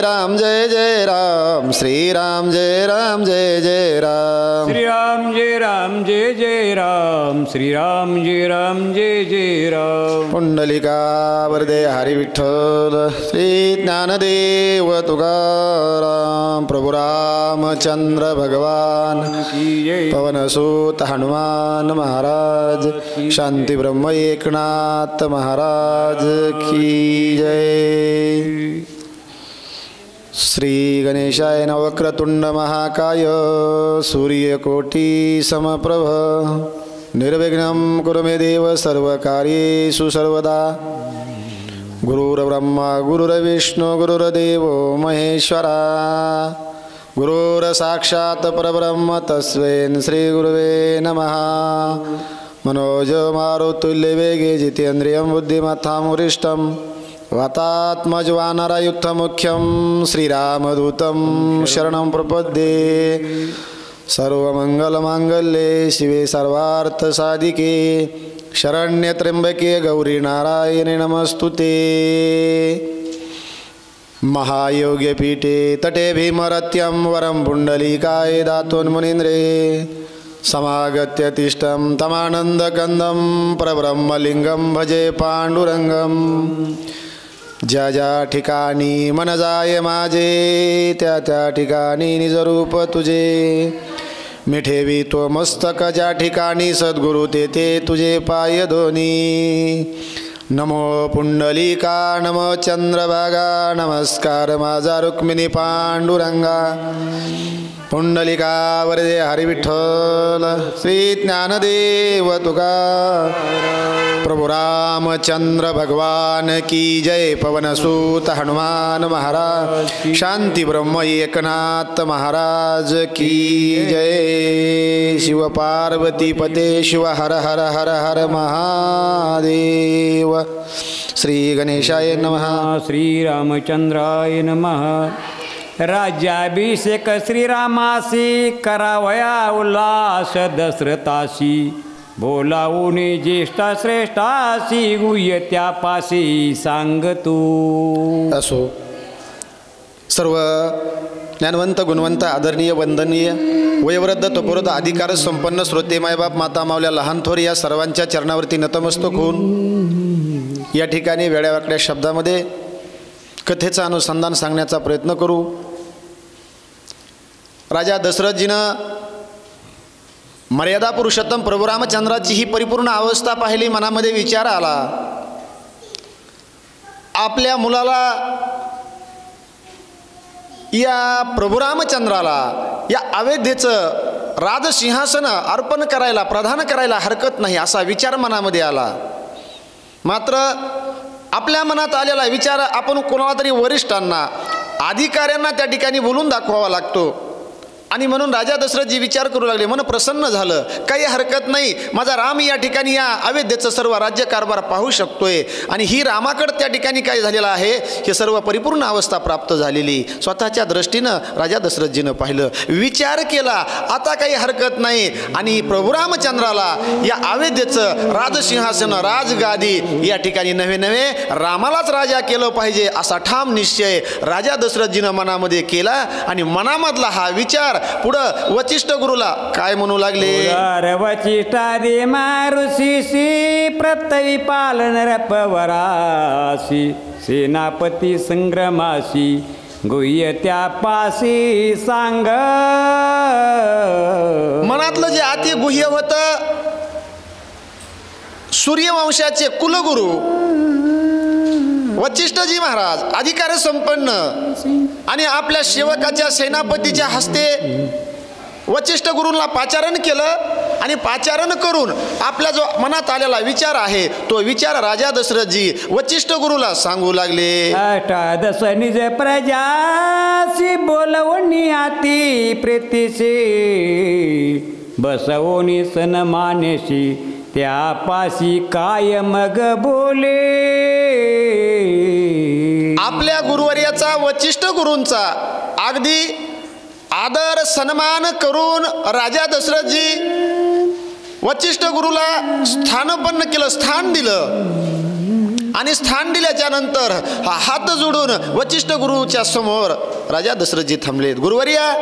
राम जय जय राम, श्रीराम जय राम जय जय राम, श्रीराम जय राम जय जय राम, श्रीराम जय राम जय जय राम. पुंडलिका वरदे हरी विठ्ठल, श्री ज्ञानदेव तुकाराम, प्रभु रामचंद्र भगवान की जय. पवनसूत हनुमान महाराज, शांती ब्रह्म एकनाथ महाराज की जय. श्री गणेशाय नमः. वक्रतुंड महाकाय सूर्यकोटि समप्रभ, निर्विघ्नं कुरु मे देव सर्वकार्येषु सर्वदा. गुरुर्ब्रह्मा गुरुर्विष्णु गुरुर्देवो महेश्वरा, गुरुर्साक्षात् परब्रह्म तस्मै श्रीगुरुवे नमः. मनोजमारुतुल्यवेगे जितेन्द्रियं बुद्धिमत्तां वरिष्ठं, वातात्मजवानरयुक्तमुख्यं श्रीरामदूतं शरणं प्रपद्ये. सर्वमङ्गलमाङ्गल्ये शिवे सर्वार्थसाधिके, शरण्यत्र्यम्बके गौरी नारायणे नमस्तुते. महायोग्यपीठे तटे भीमरत्यं वरं पुण्डलीकाय दातोन्मुनीन्द्रे, समागत्य तिष्ठं तमानन्दकन्दं परब्रह्मलिङ्गं भजे पाण्डुरङ्गं. ज्या ज्या ठिकाणी मन जाय माझे, त्या त्या ठिकाणी निजरूप तुझे. मी ठेवी तो मस्तक ज्या ठिकाणी, सद्गुरु तेथे तुझे पाय दोन्ही. नमो पुंडलिका नमो चंद्रभागा, नमस्कार माझा रुक्मिणी पांडुरंगा. पुंडलिका वरदे हरी विठ्ठल, श्री ज्ञानदेव तुकाराम, प्रभु रामचंद्र भगवान की जय. पवनसूत हनुमान महाराज, शांती ब्रह्म एकनाथ महाराज की जय. शिव पार्वती पते शिव हर हर हर हर महादेव. श्री गणेशाय नमः. श्रीरामचंद्राय नमः. राज्याभिषेक श्रीरामासी, करावया उल्हास दशरथासी. बोलावून ज्येष्ठा श्रेष्ठासी, गुह्य त्यापासी सांगतू. असो सर्व ज्ञानवंत गुणवंत आदरणीय वंदनीय वयोवृद्ध तपोवृद्ध अधिकार संपन्न श्रोते मायबाप माता मावल्या लहान थोर या सर्वांच्या चरणावरती नतमस्तक होऊन या ठिकाणी वेड्यावाकड्या शब्दामध्ये कथेचं अनुसंधान सांगण्याचा प्रयत्न करू. राजा दशरथजीनं मर्यादा पुरुषोत्तम प्रभू रामचंद्राची ही परिपूर्ण अवस्था पाहिली. मनामध्ये विचार आला, आपल्या मुलाला या प्रभू रामचंद्राला या अयोध्येचं राजसिंहासन अर्पण करायला, प्रदान करायला हरकत नाही असा विचार मनामध्ये आला. मात्र आपल्या मनात आलेला विचार आपण कोणाला तरी वरिष्ठांना, अधिकाऱ्यांना त्या ठिकाणी बोलून दाखवावा लागतो. आणि म्हणून राजा दशरथजी विचार करू लागले. मन प्रसन्न झालं, काही हरकत नाही, माझा राम या ठिकाणी या अयोध्येचं सर्व राज्यकारभार पाहू शकतोय. आणि ही रामाकडे त्या ठिकाणी काय झालेलं आहे, हे सर्व परिपूर्ण अवस्था प्राप्त झालेली स्वतःच्या दृष्टीनं राजा दशरथजीनं पाहिलं, विचार केला, आता काही हरकत नाही. आणि प्रभू रामचंद्राला या अयोध्येचं राजसिंहासन, राजगादी या ठिकाणी नवे नवे रामालाच राजा केलं पाहिजे असा ठाम निश्चय राजा दशरथजीनं मनामध्ये केला. आणि मनामधला हा विचार पुढं वचिष्ठ गुरुला काय म्हणू लागले. वचिष्ठा दे मारुषीसी, प्रतई पालन रपवरासी. सेनापती संग्रमासी, गुह्य त्यापासी सांग. मनातलं जे अति गुह्य होतं, सूर्यवंशाचे कुलगुरू वचिष्ठजी महाराज अधिकार संपन्न आणि आपल्या सेवकाच्या सेनापतीच्या हस्ते वचिष्ठ गुरूंना पाचारण केलं. आणि पाचारण करून आपला जो मनात आलेला विचार आहे तो विचार राजा दशरथजी वचिष्ठ गुरुला सांगू लागले. अष्टादश निज प्रजासी, बोलवणी आती प्रीतीशी. बसवोनी सन्मानेशी, त्यापासी काय मग बोले. आपल्या गुरुवर्याचा वचिष्ठ गुरूंचा अगदी आदर सन्मान करून राजा दशरथजी वचिष्ठ गुरुला स्थानपन्न केलं, स्थान दिलं. आणि स्थान दिल्याच्या नंतर हात जोडून वचिष्ठ गुरुच्या समोर राजा दशरथजी थांबलेत. गुरुवर्या,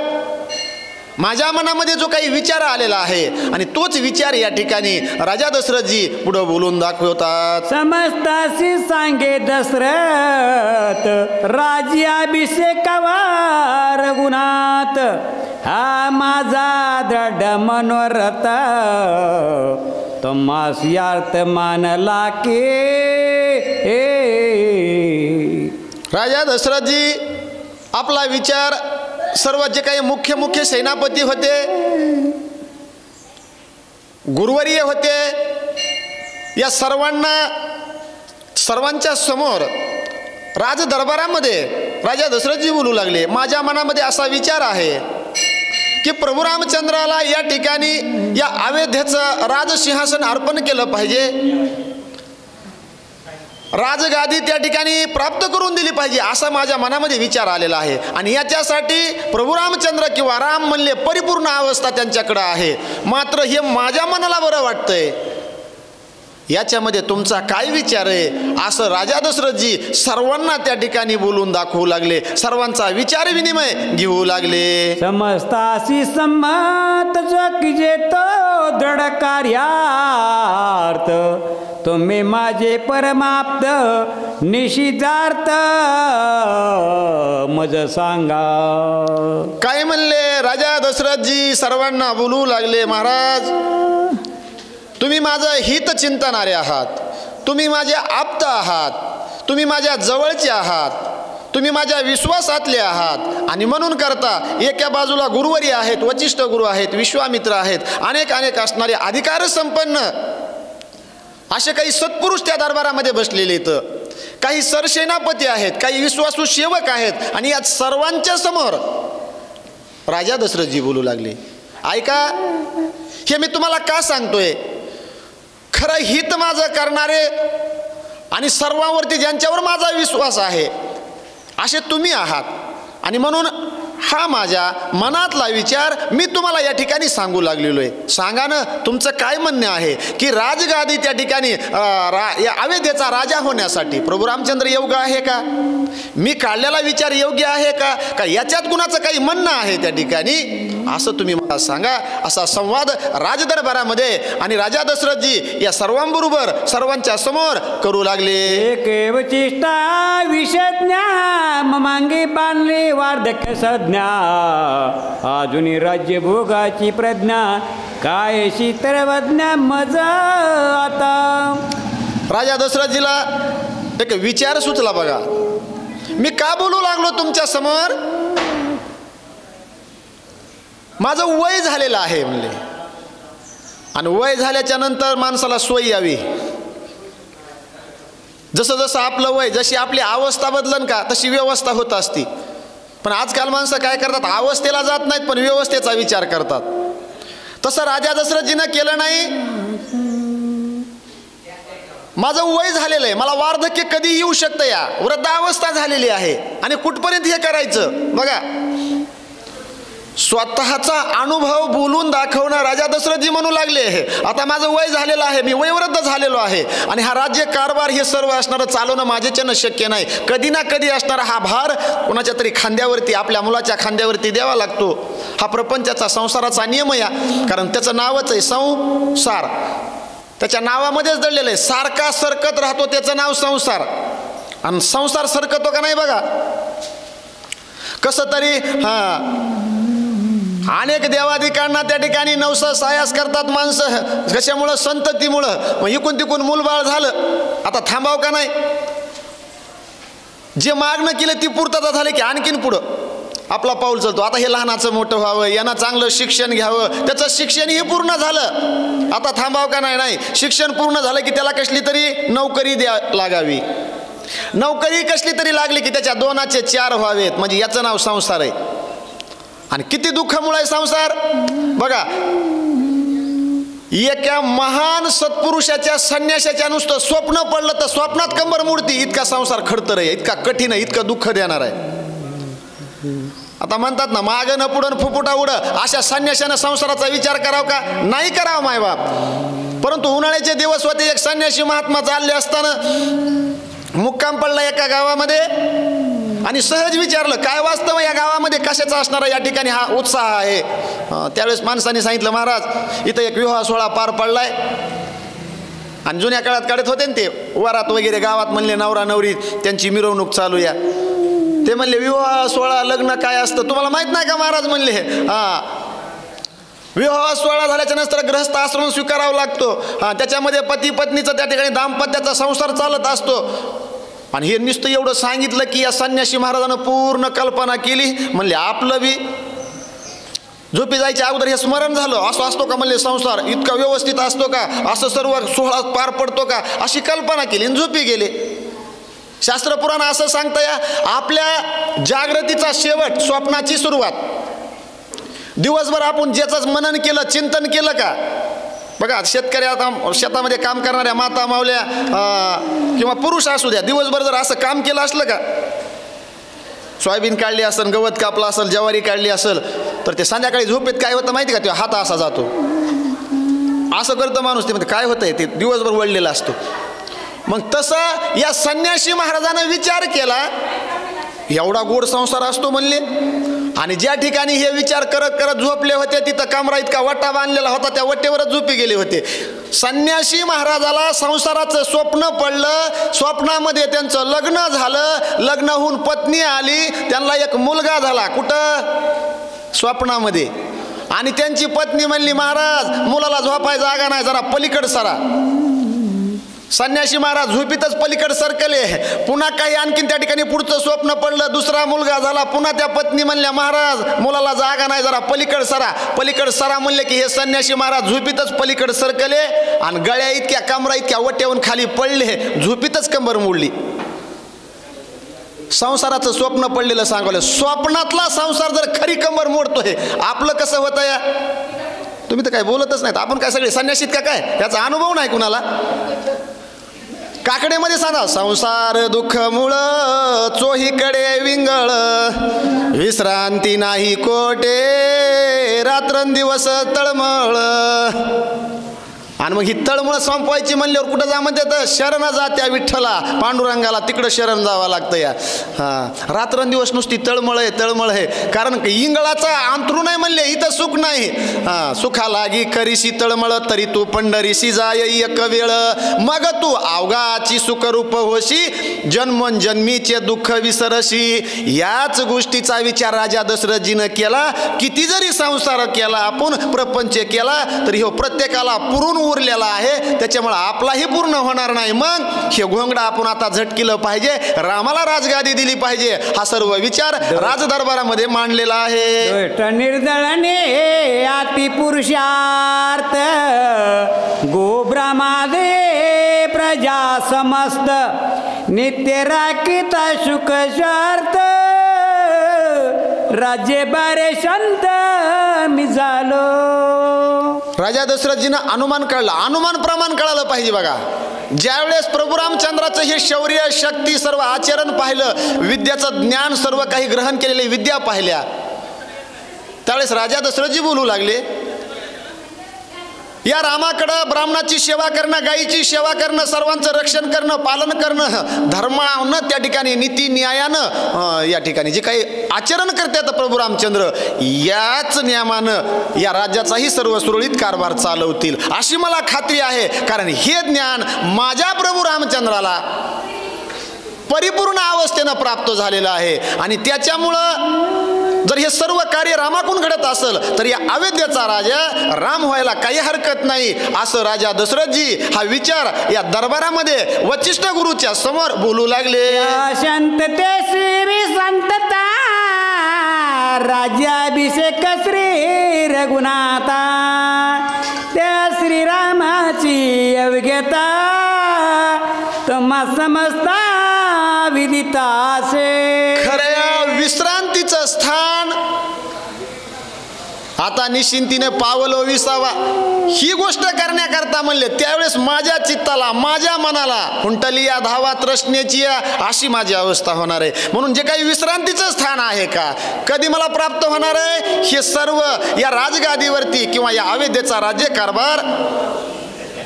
माझ्या मनामध्ये जो काही विचार आलेला आहे आणि तोच विचार या ठिकाणी राजा दशरथजी पुढे बोलून दाखवतात. समस्तासी सांगे दशरथ राज्याभिषेकावा रघुनाथ, हा माझा दृढ मनोरथ तुम्हास यार्थ मानला के. राजा दशरथजी आपला विचार सर्व जे काही मुख्य सेनापती होते, गुरुवर्य होते, या सर्वांच्या समोर राजदरबारामध्ये राजा दशरथजी बोलू लागले. माझ्या मनामध्ये असा विचार आहे की प्रभू रामचंद्राला या ठिकाणी या अयोध्येचं राजसिंहासन अर्पण केलं पाहिजे, राजगादी त्या ठिकाणी प्राप्त करून दिली पाहिजे, असा माझ्या मनामध्ये विचार आलेला आहे. आणि याच्यासाठी प्रभू रामचंद्र किंवा राम म्हणले परिपूर्ण अवस्था त्यांच्याकडे आहे. मात्र हे माझ्या मनाला बरं वाटतंय, याच्यामध्ये तुमचा काय विचार आहे, असं राजा दशरथजी सर्वांना त्या ठिकाणी बोलून दाखवू लागले, सर्वांचा विचार विनिमय घेऊ लागले. समस्तासी संमत जकिजे तो दृढ कार्यार्थ, तुम्ही माझे परमाप्त निशितार्थ मज सांगा. काय म्हणले राजा दशरथजी सर्वांना बोलू लागले. महाराज, तुम्ही माझं हित चिंतणारे आहात, तुम्ही माझे आप्त आहात, तुम्ही माझ्या जवळचे आहात, तुम्ही माझ्या विश्वासातले आहात. आणि म्हणून करता एका बाजूला गुरुवर्य आहेत, वचिष्ठ गुरु आहेत, विश्वामित्र आहेत, अनेक असणारे अधिकार संपन्न असे काही सत्पुरुष त्या दरबारामध्ये बसलेले आहेत. काही सरसेनापती आहेत, काही विश्वासू सेवक आहेत. आणि या सर्वांच्या समोर राजा दशरथजी बोलू लागले. ऐका, हे मी तुम्हाला का सांगतोय, खरं हित माझं करणारे आणि सर्वांवरती ज्यांच्यावर माझा विश्वास आहे असे तुम्ही आहात. आणि म्हणून हा माझ्या मनातला विचार मी तुम्हाला या ठिकाणी सांगू लागलेलो आहे. सांगा ना, तुमचं काय म्हणणं आहे की राजगादी त्या ठिकाणी या अयोध्येचा राजा होण्यासाठी प्रभू रामचंद्र योग्य आहे का? मी काढलेला विचार योग्य आहे का याच्यात कुणाचं काही म्हणणं आहे त्या ठिकाणी, असं तुम्ही मला सांगा. असा संवाद राजदरबारामध्ये आणि राजा दशरथजी या सर्वांबरोबर सर्वांच्या समोर करू लागले. एक वचिष्ठा विषज्ञा मांगे बांधले वार्धक्य सज्ञा, अजुनी राज्य भोगाची प्रज्ञा, काय शीतरवज्ञा मज आता. राजा दशरथजीला एक विचार सुचला. बघा, मी का बोलू लागलो तुमच्या समोर, माझं वय झालेलं आहे म्हणले. आणि वय झाल्याच्या नंतर माणसाला सोय यावी. जसं आपलं वय, जशी आपली अवस्था बदलन का तशी व्यवस्था होत असती. पण आजकाल माणसं काय करतात, अवस्थेला जात नाहीत पण व्यवस्थेचा विचार करतात. तसं राजा दशरथजीनं केलं नाही. माझं वय झालेलं आहे, मला वार्धक्य कधी येऊ शकतं, या वृद्धावस्था झालेली आहे आणि कुठपर्यंत हे करायचं. बघा, स्वतःचा अनुभव बोलून दाखवणं राजा दशरथजी म्हणू लागले. आता माझं वय झालेलं आहे, मी वयोवृद्ध झालेलो आहे आणि हा राज्य कारभार हे सर्व असणारं चालवणं माझ्याच्यानं शक्य नाही. कधी ना कधी असणारा हा भार कोणाच्या तरी खांद्यावरती, आपल्या मुलाच्या खांद्यावरती द्यावा लागतो. हा प्रपंचाचा संसाराचा नियम या, कारण त्याचं नावच आहे संसार, त्याच्या नावामध्येच दडलेलं आहे. सारखा सरकत राहतो, त्याचं नाव संसार. आणि संसार सरकतो का नाही बघा, कसं तरी अनेक देवाधिकांना त्या ठिकाणी नवसा सायास करतात माणसं. कशामुळं? संततीमुळं. मग इकून तिकून मूलबाळ झालं, आता थांबाव का नाही? जे मागणं केलं ती पूर्तता झाली की आणखीन पुढं आपला पाऊल चालतो. आता हे लहानाचं मोठं व्हावं, यांना चांगलं शिक्षण घ्यावं, त्याचं शिक्षणही पूर्ण झालं, आता थांबाव का नाही? नाही, शिक्षण पूर्ण झालं की त्याला कसली तरी नोकरी द्या लागावी. नोकरी कसली तरी लागली की त्याच्या 2चे 4 व्हावेत, म्हणजे याचं नाव संसार आहे. आणि किती दुःखामुळे आहे संसार बघा. एका महान सत्पुरुषाच्या संन्यासाच्या नुसतं स्वप्न पडलं तर स्वप्नात कंबर मोडती, इतका संसार खडतर आहे, इतका कठीण आहे, इतकं दुःख देणार आहे. आता म्हणतात ना, मागं न पुढं फुफुटा उड, अशा संन्याशानं संसाराचा विचार करावा का? नाही करावा मायबाप. परंतु उन्हाळ्याचे दिवस होते, एक संन्यासी महात्मा चालले असताना मुक्काम पडला एका गावामध्ये आणि सहज विचारलं काय वास्तव या गावामध्ये कशाचा असणारा या ठिकाणी हा उत्साह आहे. त्यावेळेस माणसाने सांगितलं महाराज इथं एक विवाह सोहळा पार पडलाय. आणि जुन्या काळात काढत होते ना ते वरात वगैरे गावात म्हणले नवरा नवरी त्यांची मिरवणूक चालू या. ते म्हणले विवाह सोहळा लग्न काय असतं तुम्हाला माहित नाही का महाराज म्हणले. विवाह सोहळा झाल्याच्या नंतर ग्रहस्थ आश्रम स्वीकारावा लागतो. त्याच्यामध्ये पती पत्नीचं त्या ठिकाणी दाम्पत्याचा संसार चालत असतो. आणि हे नुसतं एवढं सांगितलं की या संन्यासी महाराजानं पूर्ण कल्पना केली. म्हणले आपलं बी झोपी जायच्या अगोदर हे स्मरण झालं असं असतो का म्हणले संसार इतका व्यवस्थित असतो का असं सर्व सोहळा पार पडतो का अशी कल्पना केली आणि झोपी गेले. शास्त्र पुराण असं सांगतं या आपल्या जागृतीचा शेवट स्वप्नाची सुरुवात. दिवसभर आपण ज्याचंच मनन केलं चिंतन केलं का. बघा शेतकरी आता शेतामध्ये काम करणाऱ्या माता मावल्या किंवा पुरुष असू द्या दिवसभर जर असं काम केलं असलं का सोयाबीन काढली असेल गवत कापलं असेल ज्वारी काढली असेल तर ते संध्याकाळी झोपेत काय होतं माहिती का ते हात असा जातो असं करतं माणूस. ते काय होतंय ते दिवसभर वळलेला असतो. मग तसं या संन्यासी महाराजानं विचार केला एवढा गोड संसार असतो म्हणले. आणि ज्या ठिकाणी हे विचार करत करत झोपले होते तिथं कमरा इतका वटा बांधलेला होता त्या वटेवरच झोपी गेले होते. संन्यासी महाराजाला संसाराचं स्वप्न पडलं. स्वप्नामध्ये त्यांचं लग्न झालं. लग्न होऊन पत्नी आली. त्यांना एक मुलगा झाला. कुठं स्वप्नामध्ये. आणि त्यांची पत्नी म्हणली महाराज मुलाला झोपाय जागा नाही जरा पलीकड सरा. संन्यासी महाराज झोपीतच पलीकड सरकले. पुन्हा काही आणखीन त्या ठिकाणी पुढचं स्वप्न पडलं. दुसरा मुलगा झाला. पुन्हा त्या पत्नी म्हणल्या महाराज मुलाला जागा नाही जरा पलीकड सरा. पलीकड सरा म्हणले की हे संन्यासी महाराज झोपीतच पलीकड सरकले आणि गळ्या इतक्या कमरा इतक्या वट्यावून खाली पडले. झोपीतच कंबर मोडली. संसाराचं स्वप्न पडलेलं सांगवलं. स्वप्नातला संसार जर खरी कंबर मोडतोय आपलं कसं होतं या. तुम्ही तर काय बोलतच नाहीत. आपण काय सगळे संन्यासीत का काय याचा अनुभव नाही कुणाला. काकडेमध्ये सांगा संसार दुःख मुळ चोहीकडे विंगळ विश्रांती नाही कोटे रात्रंदिवस तळमळ. आणि मग ही तळमळ संपवायची म्हणल्यावर कुठं जा म्हणते शरण जा त्या विठ्ठला पांडुरंगाला तिकडं शरण जावं लागतं या. रात्रंदिवस नुसती तळमळ आहे तळमळ आहे. कारण इंगळाचा अंतरू नाही म्हणले इथं सुख नाही. सुखा लागी करीशी तळमळ तरी तू पंढरीशी जाय एक वेळ मग तू अवघाची सुखरूप होशी जन्मोजन्मीचे दुःख विसरशी. याच गोष्टीचा विचार राजा दशरथजीनं केला. किती जरी संसार केला आपण प्रपंच केला तरी हो प्रत्येकाला पुरून उरलेला आहे. त्याच्यामुळे आपलाही पूर्ण होणार नाही. मग हे घोंगडा आपण आता झटकिलं पाहिजे. रामाला राजगादी दिली पाहिजे. हा सर्व विचार राजदरबारामध्ये मांडलेला आहे. निर्दळणे अति पुरुषार्थ गोब्रह्मादे प्रजा समस्त नित्य राखिता सुख शार्थ राज्य बारे शांत मी झालो. राजा दशरथजीनं अनुमान काढला. अनुमान प्रमाण कळालं पाहिजे. बघा ज्यावेळेस प्रभू रामचंद्राचं हे शौर्य शक्ती सर्व आचरण पाहिलं विद्याचं ज्ञान सर्व काही ग्रहण केलेले विद्या पाहिल्या त्यावेळेस राजा दशरथजी बोलू लागले या रामाकडं ब्राह्मणाची सेवा करणं गायीची सेवा करणं सर्वांचं रक्षण करणं पालन करणं धर्मानं त्या ठिकाणी नीती न्यायानं या ठिकाणी जे काही आचरण करतात प्रभू रामचंद्र याच नियमानं या राज्याचाही सर्व सुरळीत कारभार चालवतील अशी मला खात्री आहे. कारण हे ज्ञान माझ्या प्रभू रामचंद्राला परिपूर्ण अवस्थेनं प्राप्त झालेलं आहे आणि त्याच्यामुळं जर हे सर्व कार्य रामाकून घडत असेल तर या अयोध्येचा राजा राम व्हायला काही हरकत नाही असं राजा दशरथजी हा विचार या दरबारामध्ये वशिष्ठ गुरुच्या समोर बोलू लागले. शांतते श्री संतता राज्याभिषेक श्री रघुनाथा त्या श्रीरामाची योग्यता तुम्हा समजता विदिता असे. खऱ्या विश्रांतीचं स्थान आता निश्चिंतीने पावलो विसावा ही गोष्ट करण्याकरता म्हणले त्यावेळेस माझ्या चित्ताला माझ्या मनाला हुंटली या धावा तृष्णेची अशी माझी अवस्था होणार आहे. म्हणून जे काही विश्रांतीचं स्थान आहे का कधी मला प्राप्त होणार आहे हे सर्व या राजगादीवरती किंवा या अयोध्येचा राज्यकारभार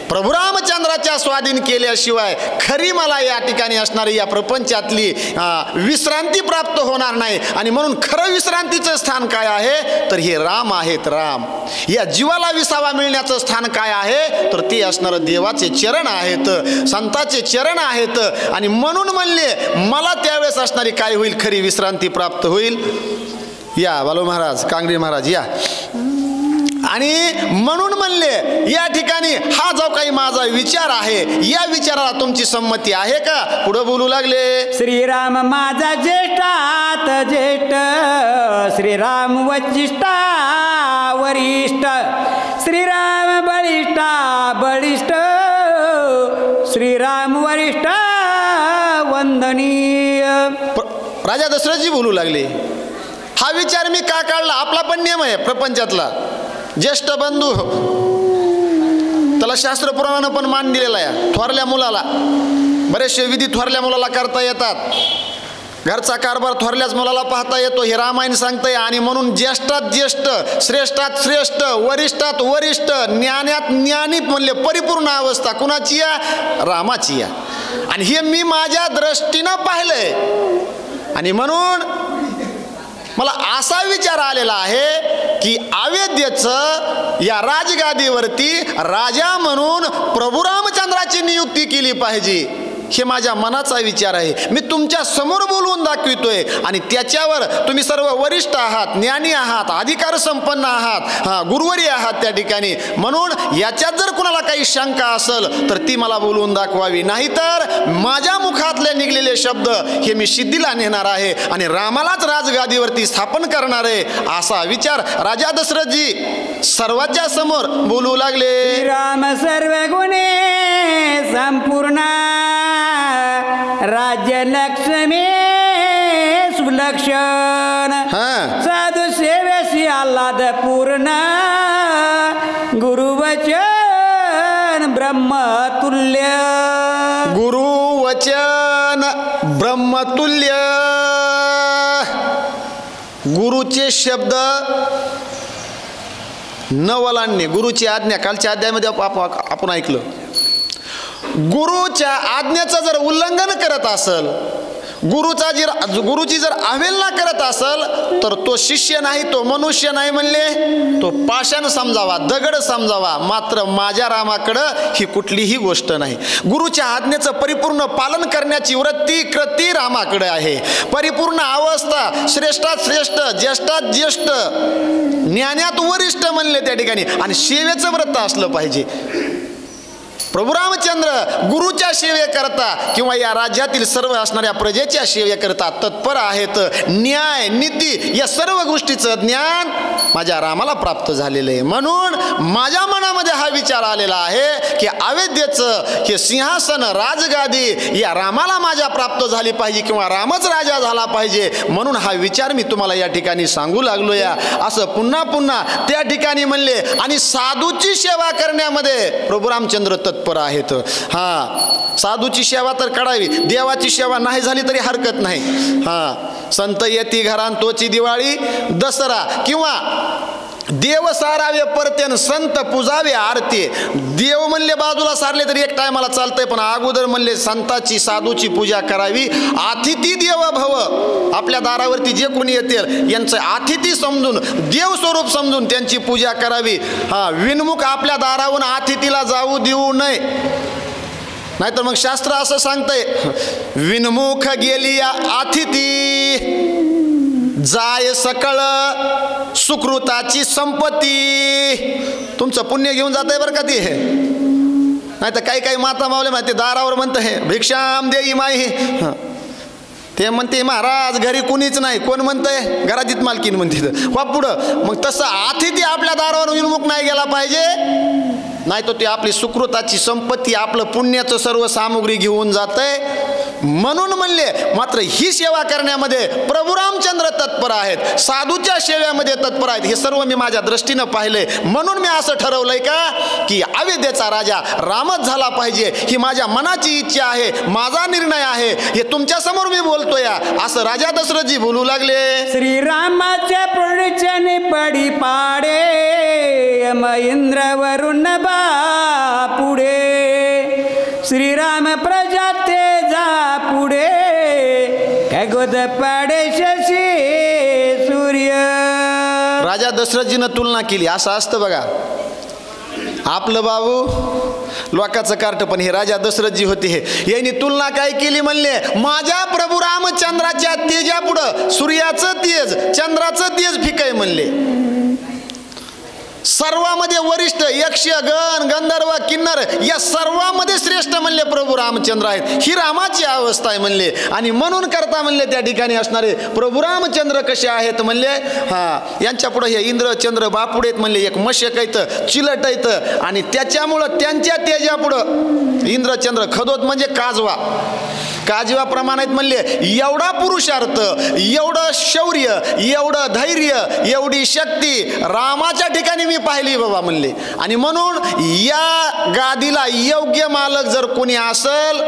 प्रभू रामचंद्राच्या स्वाधीन केल्याशिवाय खरी मला या ठिकाणी असणारी या प्रपंचातली विश्रांती प्राप्त होणार नाही. आणि म्हणून खरं विश्रांतीचं स्थान काय आहे तर हे राम आहेत. राम या जीवाला विसावा मिळण्याचं स्थान काय आहे तर ते असणारं देवाचे चरण आहेत, संताचे चरण आहेत. आणि म्हणून म्हणले मला त्यावेळेस असणारी काय होईल खरी विश्रांती प्राप्त होईल. या बालू महाराज, कांगडी महाराज या. आणि म्हणून म्हणले या ठिकाणी हा जो काही माझा विचार आहे या विचाराला तुमची संमती आहे का. पुढे बोलू लागले, श्रीराम माझा ज्येष्ठात ज्येष्ठ, श्रीराम वचिष्ठा वरिष्ठ, श्रीराम बळिष्ठा बळिष्ठ, श्रीराम वरिष्ठ वंदनीय. राजा दशरथजी बोलू लागले, हा विचार मी का काढला. आपला पण नियम आहे प्रपंचातला, ज्येष्ठ बंधू त्याला शास्त्र पुराणानं पण मान दिलेला आहे. थोरल्या मुलाला बरेचसे विधी थोरल्या मुलाला करता येतात, घरचा कारभार थोरल्याच मुलाला पाहता येतो, हे रामायण सांगतंय. आणि म्हणून ज्येष्ठात ज्येष्ठ, श्रेष्ठात श्रेष्ठ, वरिष्ठात वरिष्ठ, ज्ञानात ज्ञानी म्हणले परिपूर्ण अवस्था कुणाची आहे रामाची आहे. आणि हे मी माझ्या दृष्टीनं पाहिलंय. आणि म्हणून मला असा विचार आलेला आहे की अयोध्येचं या राजगादीवरती राजा म्हणून प्रभू रामचंद्राची नियुक्ती केली पाहिजे. हे माझ्या मनाचा विचार आहे. मी तुमच्या समोर बोलवून दाखवितोय. आणि त्याच्यावर तुम्ही सर्व वरिष्ठ आहात, ज्ञानी आहात, अधिकार संपन्न आहात, गुरुवरी आहात त्या ठिकाणी. म्हणून याच्यात जर कुणाला काही शंका असेल तर ती मला बोलवून दाखवावी. नाहीतर माझ्या मुखातले निघलेले शब्द हे मी सिद्धीला नेणार आहे आणि रामालाच राजगादीवरती स्थापन करणार आहे. असा विचार राजा दशरथजी सर्वांच्या समोर बोलू लागले. राम सर्व गुणे संपूर्ण, राज्य लक्ष्मी सुलक्षण, साधू सेवेशी आल्हाद पूर्ण, गुरुवचन ब्रह्मतुल्य. गुरुवचन ब्रह्मतुल्य. गुरुचे शब्द न ओलांडणे, गुरुची आज्ञा. कालच्या अध्यायामध्ये आपण ऐकलं, गुरुच्या आज्ञेचं जर उल्लंघन करत असेल, गुरुची जर अवहेलना करत असेल तर तो शिष्य नाही, तो मनुष्य नाही म्हणले, तो पाषाण समजावा, दगड समजावा. मात्र माझ्या रामाकडं ही कुठलीही गोष्ट नाही. गुरुच्या आज्ञेचं परिपूर्ण पालन करण्याची वृत्ती कृती रामाकडे आहे. परिपूर्ण अवस्था, श्रेष्ठात श्रेष्ठ, ज्येष्ठात ज्येष्ठ, ज्ञानात वरिष्ठ म्हणले त्या ठिकाणी. आणि सेवेचं व्रत असलं पाहिजे. प्रभू रामचंद्र गुरुच्या सेवेकरता किंवा या राज्यातील सर्व असणाऱ्या प्रजेच्या सेवेकरता तत्पर आहेत. न्याय नीती या सर्व गोष्टीचं ज्ञान माझ्या रामाला प्राप्त झालेलं आहे. म्हणून माझ्या मनामध्ये हा विचार आलेला आहे की अयोध्येचं हे सिंहासन राजगादी या रामाला माझ्या प्राप्त झाली पाहिजे किंवा रामच राजा झाला पाहिजे. म्हणून हा विचार मी तुम्हाला या ठिकाणी सांगू लागलो. या असं पुन्हा पुन्हा त्या ठिकाणी म्हणले. आणि साधूची सेवा करण्यामध्ये प्रभू रामचंद्र तत्पर आहेत. साधूची सेवा तर करावी, देवाची सेवा नाही झाली तरी हरकत नाही. संत येती घरान तोची दिवाळी दसरा, किंवा देव सारावे परतेन संत पूजावे आरती. देव म्हणले बाजूला सारले तरी एक टायमाला चालतंय, पण अगोदर म्हणले संताची साधूची पूजा करावी. अतिथी देव भव, आपल्या दारावरती जे कोणी येतील यांचं अतिथी समजून, देव स्वरूप समजून त्यांची पूजा करावी. विनमुख आपल्या दारावरून अतिथीला जाऊ देऊ नये. नाहीतर मग शास्त्र असं सांगतंय, विनमुख गेली अतिथी जाय सकळ सुकृताची संपत्ती. तुमचं पुण्य घेऊन जात आहे बरं का ते. नाही तर काही काही माता मावले माहिती दारावर म्हणतं हे भिक्षाम देई माई, ते म्हणते महाराज घरी कुणीच नाही. कोण म्हणतंय? घरातीत मालकीन म्हणते. वा पुढं मग तसं अतिथी आपल्या दारावर विनमुख नाही गेला पाहिजे. नाही तर ते आपली सुकृताची संपत्ती, आपलं पुण्याचं सर्व सामुग्री घेऊन जातंय. म्हणून म्हणले मात्र ही सेवा करण्यामध्ये प्रभू रामचंद्र तत्पर आहेत, साधूच्या सेवेमध्ये तत्पर आहेत. हे सर्व मी माझ्या दृष्टीनं पाहिलंय. म्हणून मी असं ठरवलंय का की अयोध्येचा राजा रामच झाला पाहिजे, ही माझ्या मनाची इच्छा आहे, माझा निर्णय आहे. हे तुमच्या समोर मी बोलतोय असं राजा दशरथजी बोलू लागले. श्रीरामाच्या पुढच्याने पडी पाडे यम इंद्र वरुण पुढे श्रीराम प्रजा ते जा पुढे काय गोद पाडे शशी सूर्य. राजा दशरथजीनं तुलना केली. असं असतं बघा, आपलं बाबू लोकाचं कार्ट, पण हे राजा दशरथजी होते. हे यांनी तुलना काय केली म्हणले, माझ्या प्रभू रामचंद्राच्या तेजापुढं सूर्याचं तेज चंद्राचं तेज फिकय म्हणले. सर्वामध्ये वरिष्ठ यक्ष गण गंधर्व किन्नर या सर्वामध्ये श्रेष्ठ म्हणले प्रभू रामचंद्र आहेत. ही रामाची अवस्था आहे म्हणले. आणि म्हणून करता म्हणले त्या ठिकाणी असणारे प्रभू रामचंद्र कसे आहेत म्हणले, यांच्या पुढे हे इंद्र चंद्र बापुडे म्हणले, एक मशक येतं चिलट येतं आणि त्याच्यामुळं त्यांच्या तेजापुढं इंद्रचंद्र खदोत म्हणजे काजवा प्रमाणात म्हणले. एवढा पुरुषार्थ, एवढं शौर्य, एवढं धैर्य, एवढी शक्ती रामाच्या ठिकाणी मी पाहिली बाबा म्हणले. आणि म्हणून या गादीला योग्य मालक जर कोणी असेल,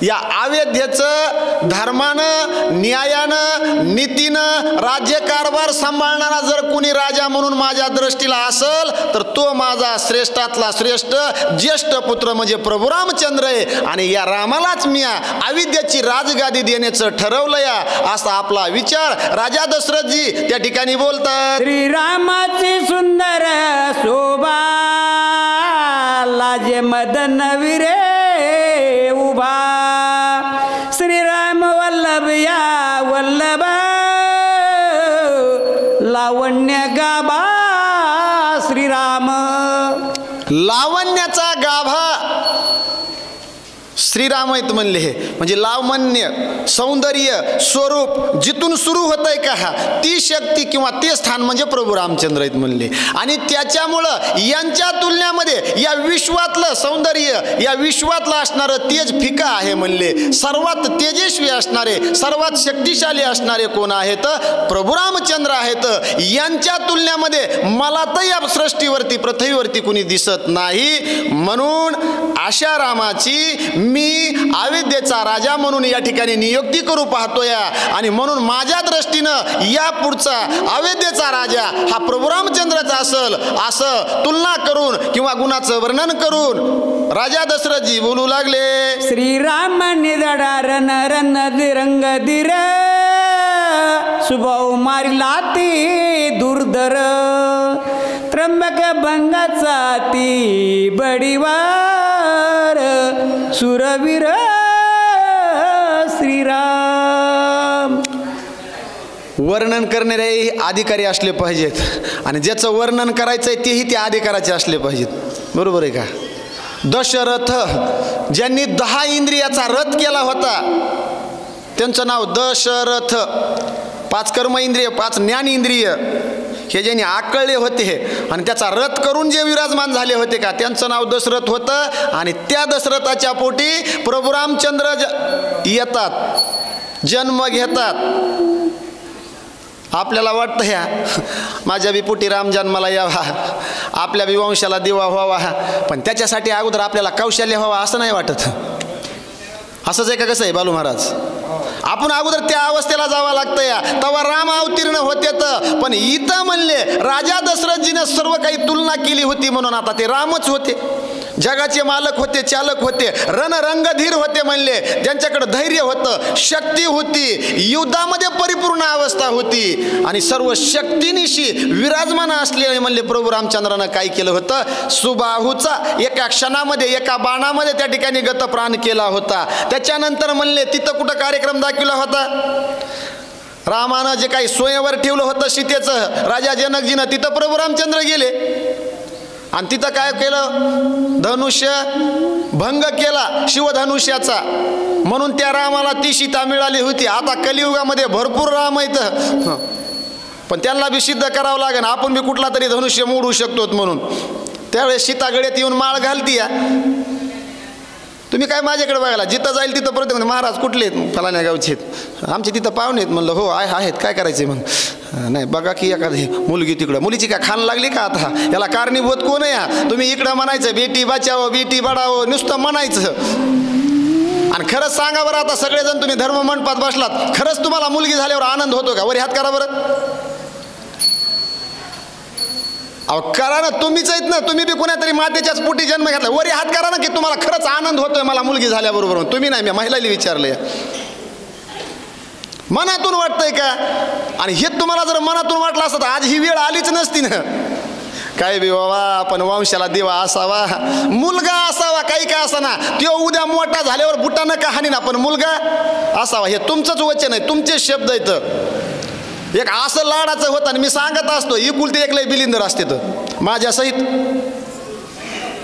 या अयोध्येचं धर्मानं न्यायानं नीतीनं राज्यकारभार सांभाळणारा जर कोणी राजा म्हणून माझ्या दृष्टीला असेल तर तो माझा श्रेष्ठातला श्रेष्ठ ज्येष्ठ पुत्र म्हणजे प्रभू रामचंद्र आहे. आणि या रामालाच मी अयोध्येची राजगादी देण्याचं ठरवलं या असा आपला विचार राजा दशरथजी त्या ठिकाणी बोलतात. श्रीरामाची सुंदर शोभा लाजे मदन विरे उभा श्रीराम वल्लभ या वल्लभ लावण्य गाभा श्रीराम. लावण्याचा गाभा श्रीराम आहेत म्हणले. हे म्हणजे लावण्य सौंदर्य स्वरूप जिथून सुरू होतंय का ती शक्ती किंवा ते स्थान म्हणजे प्रभू रामचंद्र आहेत म्हणले. आणि त्याच्यामुळं यांच्या तुलनेमध्ये या विश्वातलं सौंदर्य, या विश्वातलं असणारं तेज फिका आहे म्हणले. सर्वात तेजस्वी असणारे, सर्वात शक्तिशाली असणारे कोण आहेत, प्रभू रामचंद्र आहेत. यांच्या तुलनेमध्ये मला तर या सृष्टीवरती पृथ्वीवरती कुणी दिसत नाही. म्हणून अशा रामाची मी अयोध्येचा राजा म्हणून या ठिकाणी नियुक्ती करू पाहतोय. आणि म्हणून माझ्या दृष्टीनं या पुढचा अयोध्येचा राजा हा प्रभू रामचंद्राचा असेल असं तुलना करून किंवा गुणाचं वर्णन करून राजा दशरथजी बोलू लागले. श्रीराम निदडा रन रन दिरंग दिर सुभाऊ मारिला ती दुर्धर त्र्यंबक भंगाचा ती बडीवार सुरवीर श्रीराम. वर्णन करणारे अधिकारी असले पाहिजेत आणि ज्याचं वर्णन करायचंय तेही त्या अधिकाराचे असले पाहिजेत. बरोबर आहे का. दशरथ ज्यांनी 10 इंद्रियाचा रथ केला होता त्यांचं नाव दशरथ. 5 कर्म इंद्रिय 5 ज्ञान इंद्रिय हे ज्यांनी आकळले होते आणि त्याचा रथ करून जे विराजमान झाले होते का त्यांचं नाव दशरथ होतं. आणि त्या दशरथाच्या पोटी प्रभू रामचंद्र येतात, जन्म घेतात. आपल्याला वाटतं ह्या माझ्या बी पोटी राम जन्माला यावा, आपल्या बी वंशाला दिवा व्हावा, पण त्याच्यासाठी अगोदर आपल्याला कौशल्य व्हावा असं नाही वाटत. असंच आहे का कसं आहे बालू महाराज. आपण अगोदर त्या अवस्थेला जावं लागतं या तेव्हा राम अवतीर्ण होते. तर पण इथं म्हणले राजा दशरथजीनं सर्व काही तुलना केली होती म्हणून आता ते रामच होते. जगाचे मालक होते, चालक होते, रणरंगधीर होते म्हणले. ज्यांच्याकडे धैर्य होतं, शक्ती होती, युद्धामध्ये परिपूर्ण अवस्था होती आणि सर्व शक्तीनिशी विराजमान असलेले म्हणले प्रभू रामचंद्रानं काय केलं होतं, सुबाहूचा एका क्षणामध्ये एका बाणामध्ये त्या ठिकाणी गतप्राण केला होता. त्याच्यानंतर म्हणले तिथं कुठं कार्यक्रम दाखवला होता, रामानं जे काही स्वयंवर ठेवलं होतं सीतेचं राजा जनकजीनं तिथं प्रभू रामचंद्र गेले आणि तिथं काय केलं, धनुष्य भंग केला शिवधनुष्याचा. म्हणून त्या रामाला ती सीता मिळाली होती. आता कलियुगामध्ये भरपूर राम आहेत पण त्यांना बी सिद्ध करावं लागेल आपण बी कुठला तरी धनुष्य मोडू शकतो म्हणून. त्यावेळेस सीता गळ्यात येऊन माळ घालती या तुम्ही काय माझ्याकडे बघायला, जिथं जाईल तिथं परत म्हणजे महाराज कुठले आहेत, फलाण्या गावचे आहेत, आमचे तिथं पाहुणे आहेत. म्हणलं हो आहेत, काय करायचं मग. नाही बघा की एखादी मुलगी तिकडं, मुलीची काय खान लागली का आता, याला कारणीभूत कोण आहे. तुम्ही इकडं म्हणायचं बेटी बचावो बेटी बढावो, नुसतं म्हणायचं. आणि खरंच सांगा बरं, आता सगळेजण तुम्ही धर्म मंडपात बसलात, खरंच तुम्हाला मुलगी झाल्यावर आनंद होतो का? वरी हात करा बरं. अहो करा ना, तुम्हीच आहेत ना, तुम्ही बी कुणातरी मातेच्याच पोटी जन्म घेतला. वरी हात करा ना की तुम्हाला खरंच आनंद होतोय मला मुलगी झाल्याबरोबर. तुम्ही नाही, मी महिलाला विचारलंय. मनातून वाटतंय का? आणि हे तुम्हाला जर मनातून वाटलं असतं तर आज ही वेळ आलीच नसती ना. काय बी बाबा, आपण वंशाला देवा असावा, मुलगा असावा, काही का असाना, तो उद्या मोठा झाल्यावर बुटानं का हानी ना, पण मुलगा असावा. हे तुमचंच वचन आहे, तुमचे शब्द आहेत. एक असं लाडाचं होतं. आणि मी सांगत असतो, इकुलते एक लय बिलिंदर असते तर माझ्या सहित,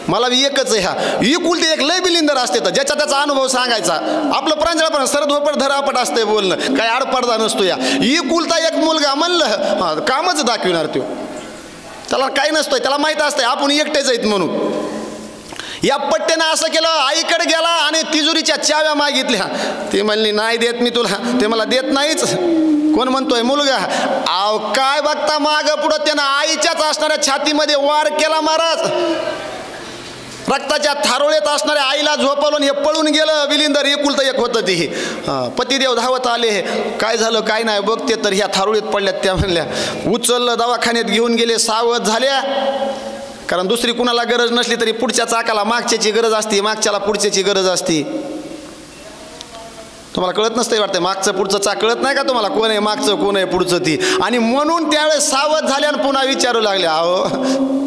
मला बी एकच आहे. हा इकुलते एक लय बिलिंदर असते तर ज्याचा त्याचा अनुभव सांगायचा. आपलं प्रांजळपण सरधोपट धरापट असतंय बोलणं, काय आडपडदा नसतो. या इकुलता एक मुलगा म्हणलं कामच दाखविणार तो, त्याला काही नसतंय, त्याला माहीत असतंय आपण एकटेच आहेत म्हणून. या पट्ट्यानं असं केलं, आईकडे गेला आणि तिजोरीच्या चाव्या मागितल्या. ती म्हणली नाही देत मी तुला. ते मला देत नाहीच. कोण म्हणतोय? मुलगा. आव काय बघता माग पुढं, त्यानं आईच्याच असणाऱ्या छातीमध्ये वार केला महाराज. रक्ताच्या थारोळ्यात असणाऱ्या आईला झोपवलं, हे पळून गेलं. बिलिंदर एकुलतं एक होतं ती. पतिदेव धावत आले, काय झालं काय नाही बघते तर ह्या थारोळीत पडल्यात. त्या म्हणल्या उचललं, दवाखान्यात घेऊन गेले. सावध झाल्या, कारण दुसरी कुणाला गरज नसली तरी पुढच्या चाकाला मागच्याची गरज असते, मागच्याला पुढच्याची गरज असते. तुम्हाला कळत नसतं वाटतं, मागचं पुढचं चाक कळत नाही का तुम्हाला, कोण आहे मागचं कोण आहे पुढचं ती. आणि म्हणून त्यावेळेस सावध झाले आणि पुन्हा विचारू लागले, अहो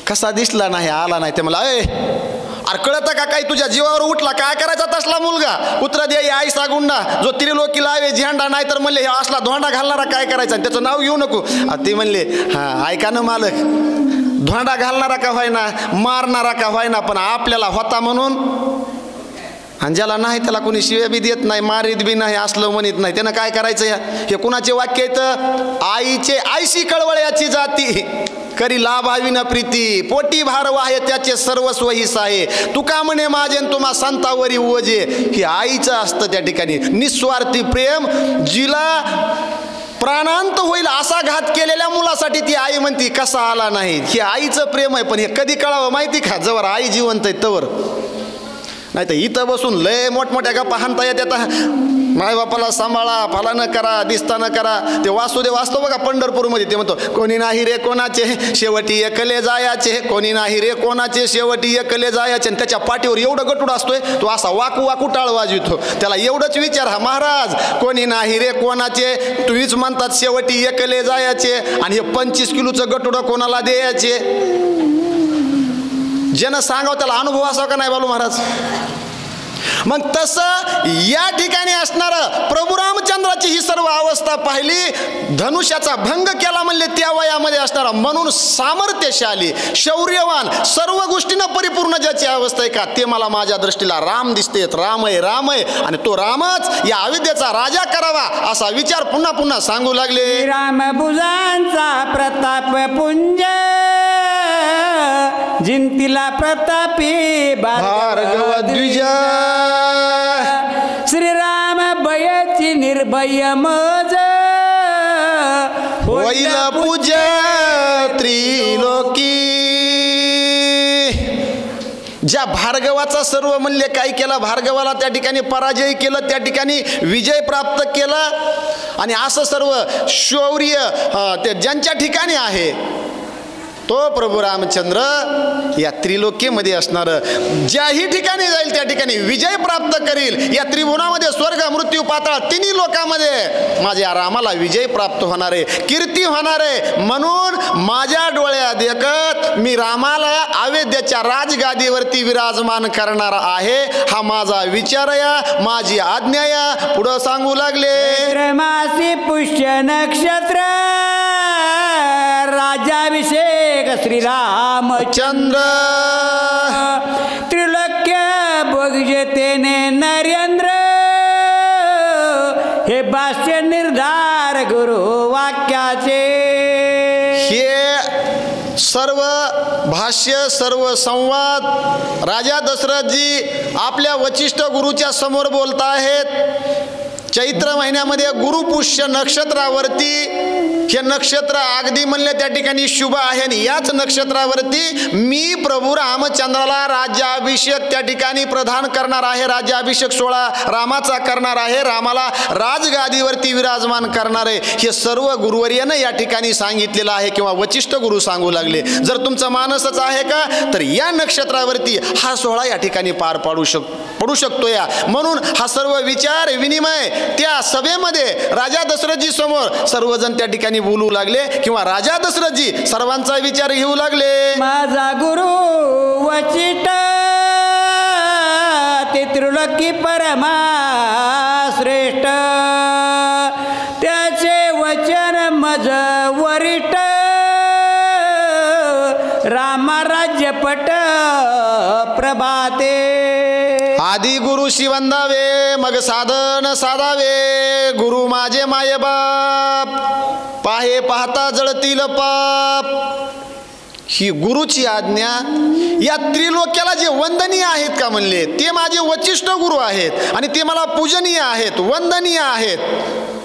कसा दिसला नाही, आला नाही. ते मला अरे कळतं का काही, तुझ्या जीवावर उठला, काय करायचा तसला मुलगा. पुत्र दे आईसा गुंडा, जो त्रिलोकी लावे झेंडा. नाही तर म्हणले हे असला धोंडा घालणारा काय करायचा, त्याचं नाव घेऊ नको. ते म्हणले हां ऐका ना मालक, धोंडा घालणारा का व्हायना, मारणारा का व्हायना, पण आपल्याला होता म्हणून. आणि ज्याला नाही त्याला कोणी शिव्या बी देत नाही, मारीत बी नाही, असलं म्हणत नाही. त्यानं काय करायचं? हे कुणाचे वाक्य येतं? आईचे आईशी कळवळ्याची जाती करी लाभावी न प्रीती, पोटी भार वाहे त्याचे सर्वस्व ही साहे. तुका म्हणे माझे तुम्हा संतावरी ओझे. हे आईचं असतं त्या ठिकाणी. निस्वार्थी प्रेम, जिला प्राणांत होईल असा घात केलेल्या मुलासाठी ती आई म्हणती कसा आला नाही. हे आईचं प्रेम आहे. पण हे कधी कळावं माहिती का? जवळ आई जिवंत आहे तवर. नाही तर इथं बसून लय मोठमोठ्या गप्पा हाणता येत. आता मायबापाला सांभाळा, फलानं करा, दिसताना करा. ते वासुदेव असतो बघा पंढरपूरमध्ये, ते म्हणतो कोणी नाही रे कोणाचे शेवटी एकले जायाचे, कोणी नाही रे कोणाचे शेवटी एकले जायाचे. आणि त्याच्या पाठीवर एवढं गटूड असतोय, तो असा वाकू वाकू टाळ वाजवितो. त्याला एवढंच विचार, हा महाराज कोणी नाही रे कोणाचे, तुम्हीच म्हणतात शेवटी एकले जायाचे, आणि हे 25 किलोचं गटुडं कोणाला द्यायचे. ज्यानं सांगावं त्याला अनुभव असावा का नाही बालू महाराज. मग तसं या ठिकाणी असणारं प्रभू रामचंद्राची ही सर्व अवस्था पाहिली. धनुष्याचा भंग केला म्हणले त्या वयामध्ये असणारा, म्हणून सामर्थ्यशाली, शौर्यवान, सर्व गोष्टीनं परिपूर्ण ज्याची अवस्था आहे का, ते मला माझ्या दृष्टीला राम दिसते. राम आहे, राम आहे, आणि तो रामच या अविद्येचा राजा करावा असा विचार पुन्हा पुन्हा सांगू लागले. राम बुजांचा प्रताप पुंज, जिंतीला प्रतापी भार्गव द्विज. श्रीराम भयची निर्भय मज, होईल पूज त्रिलोकी. ज्या भार्गवाचा सर्व म्हणले काय केला, भार्गवाला त्या ठिकाणी पराजय केलं, त्या ठिकाणी विजय प्राप्त केला. आणि असं सर्व शौर्य ते ज्यांच्या ठिकाणी आहे, तो प्रभू रामचंद्र या त्रिलोकीमध्ये असणार, ज्याही ठिकाणी जाईल त्या ठिकाणी विजय प्राप्त करील. या त्रिभुवनामध्ये स्वर्ग मृत्यू पाताळ तिन्ही लोकांमध्ये माझ्या रामाला विजय प्राप्त होणार आहे, कीर्ती होणार आहे. म्हणून माझ्या डोळ्यात देखत मी रामाला अयोध्येच्या राजगादीवरती विराजमान करणार आहे. हा माझा विचार या, माझी आज्ञा या. पुढं सांगू लागले. मासी पुष्य नक्षत्र, राजाभिषेक श्रीरामचंद्र. त्रिलोक्य भोगजेतेने नरेंद्र, हे भाष्य निर्धार गुरु वाक्याचे. हे सर्व भाष्य सर्व संवाद राजा दशरथजी आपल्या वचिष्ठ गुरुच्या समोर बोलत आहेत। चैत्र महिन्यामध्ये गुरुपुष्य नक्षत्रावरती हे नक्षत्र अगदी म्हणले त्या ठिकाणी शुभ आहे आणि याच नक्षत्रावरती मी प्रभू रामचंद्राला राज्याभिषेक त्या ठिकाणी प्रदान करणार आहे, राज्याभिषेक सोहळा रामाचा करणार आहे, रामाला राजगादीवरती विराजमान करणार आहे, हे सर्व गुरुवर्यानं या ठिकाणी सांगितलेलं आहे किंवा वचिष्ठ गुरु सांगू लागले। जर तुमचं मानसच आहे का तर या नक्षत्रावरती हा सोहळा या ठिकाणी पार पडू शकतो या म्हणून हा सर्व विचार विनिमय त्या सभेमध्ये राजा दशरथजी समोर सर्वजण त्या ठिकाणी बोलू लागले किंवा राजा दशरथजी सर्वांचा विचार घेऊ लागले। माझा गुरु वचिष्ठ ते त्रिलोकी परमा श्रेष्ठ, त्याचे वचन मज वरिष्ठ, रामराज्यपट प्रभाते। आधी गुरुशी वंदावे मग साधन साधावे, गुरु माझे माये बाप, पाहे पाहता जळतील पाप। ही गुरुची आज्ञा या त्रिलोक्याला जे वंदनीय आहेत का म्हणले ते माझे वचिष्ठ गुरु आहेत आणि ते मला पूजनीय आहेत, वंदनीय आहेत,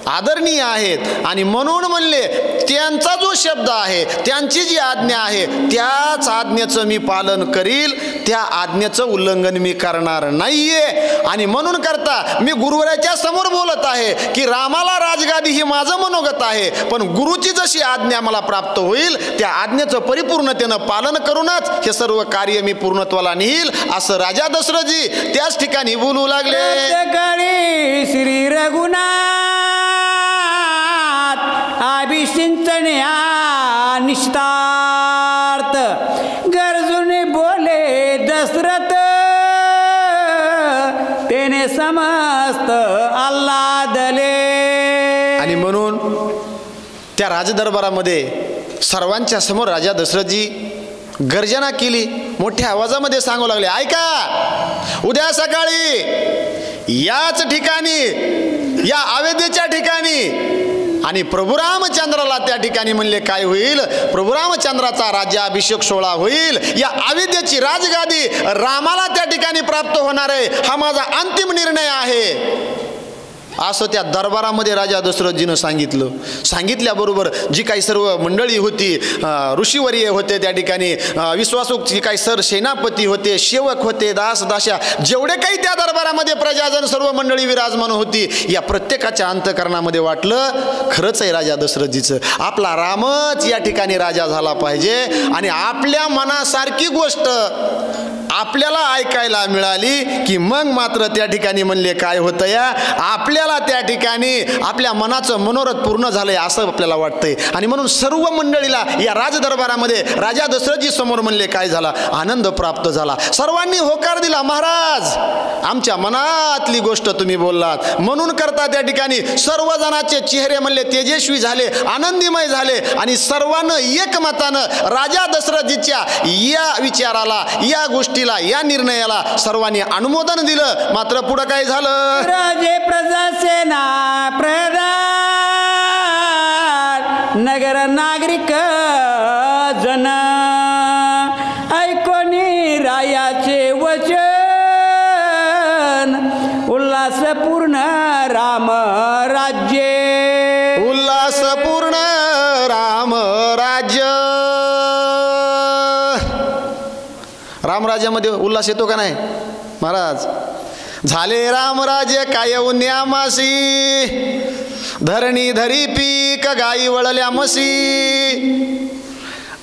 आदरणीय आहेत आणि म्हणून म्हणले त्यांचा जो शब्द आहे त्यांची जी आज्ञा आहे त्याच आज्ञेचं मी पालन करील, त्या आज्ञेचं उल्लंघन मी करणार नाहीये। आणि म्हणून करता मी गुरुवराच्या समोर बोलत आहे की रामाला राजगादी ही माझं मनोगत आहे, पण गुरुची जशी आज्ञा मला प्राप्त होईल त्या आज्ञेचं परिपूर्णतेनं पालन करूनच हे सर्व कार्य मी पूर्णत्वाला नेईल, असं राजा दशरथजी त्याच ठिकाणी बोलू लागले। श्री रघुनाथ अभिषिंचण्या निष्ठार्थ, गरजूने बोले दशरथ, तेने समस्त आल्हादले। आणि म्हणून त्या राजदरबारामध्ये सर्वांच्या समोर राजा दशरथजी गर्जना केली, मोठ्या आवाजामध्ये सांगू लागले, ऐका उद्या सकाळी याच ठिकाणी या अयोध्येच्या ठिकाणी आणि प्रभू रामचंद्राला त्या ठिकाणी म्हणले काय होईल, प्रभू रामचंद्राचा राज्याभिषेक सोहळा होईल, या अयोध्येची राजगादी रामाला त्या ठिकाणी प्राप्त होणार आहे, हा माझा अंतिम निर्णय आहे, असं त्या दरबारामध्ये राजा दशरथजीनं सांगितल्याबरोबर जी काही सर्व मंडळी होती, ऋषीवर्य होते त्या ठिकाणी, विश्वासू जी काही सेनापती होते, सेवक होते, दास दाशा, जेवढे काही त्या दरबारामध्ये प्रजाजन सर्व मंडळी विराजमान होती, या प्रत्येकाच्या अंतःकरणामध्ये वाटलं खरंच आहे राजा दशरथजीचं, आपला रामच या ठिकाणी राजा झाला पाहिजे आणि आपल्या मनासारखी गोष्ट आपल्याला ऐकायला मिळाली की मग मात्र त्या ठिकाणी म्हणले काय होतं या आपल्याला त्या ठिकाणी आपल्या मनाचं मनोरथ पूर्ण झालंय असं आपल्याला वाटतंय। आणि म्हणून सर्व मंडळीला या राजदरबारामध्ये राजा दशरथजी समोर म्हणले काय झाला, आनंद प्राप्त झाला, सर्वांनी होकार दिला, महाराज आमच्या मनातली गोष्ट तुम्ही बोललात, म्हणून करता त्या ठिकाणी सर्वजणांचे चेहरे म्हणले तेजस्वी झाले, आनंदीमय झाले आणि सर्वांना एकमतानं राजा दशरथजीच्या या विचाराला, या गोष्टीला, या निर्णयाला सर्वांनी अनुमोदन दिलं। मात्र पुढे काय झालं, राजे प्रजासेना प्रधान नगर नागरिक जन, ऐकोनी रायाचे वचन, उल्हासपूर्ण राम राज्ये, उल्हासपूर्ण राम राज्य। रामराज्यामध्ये उल्हास येतो का नाही महाराज, झाले रामराज्य काय उन्यामासी, धरणी धरी पीक गाई वळल्या मसी,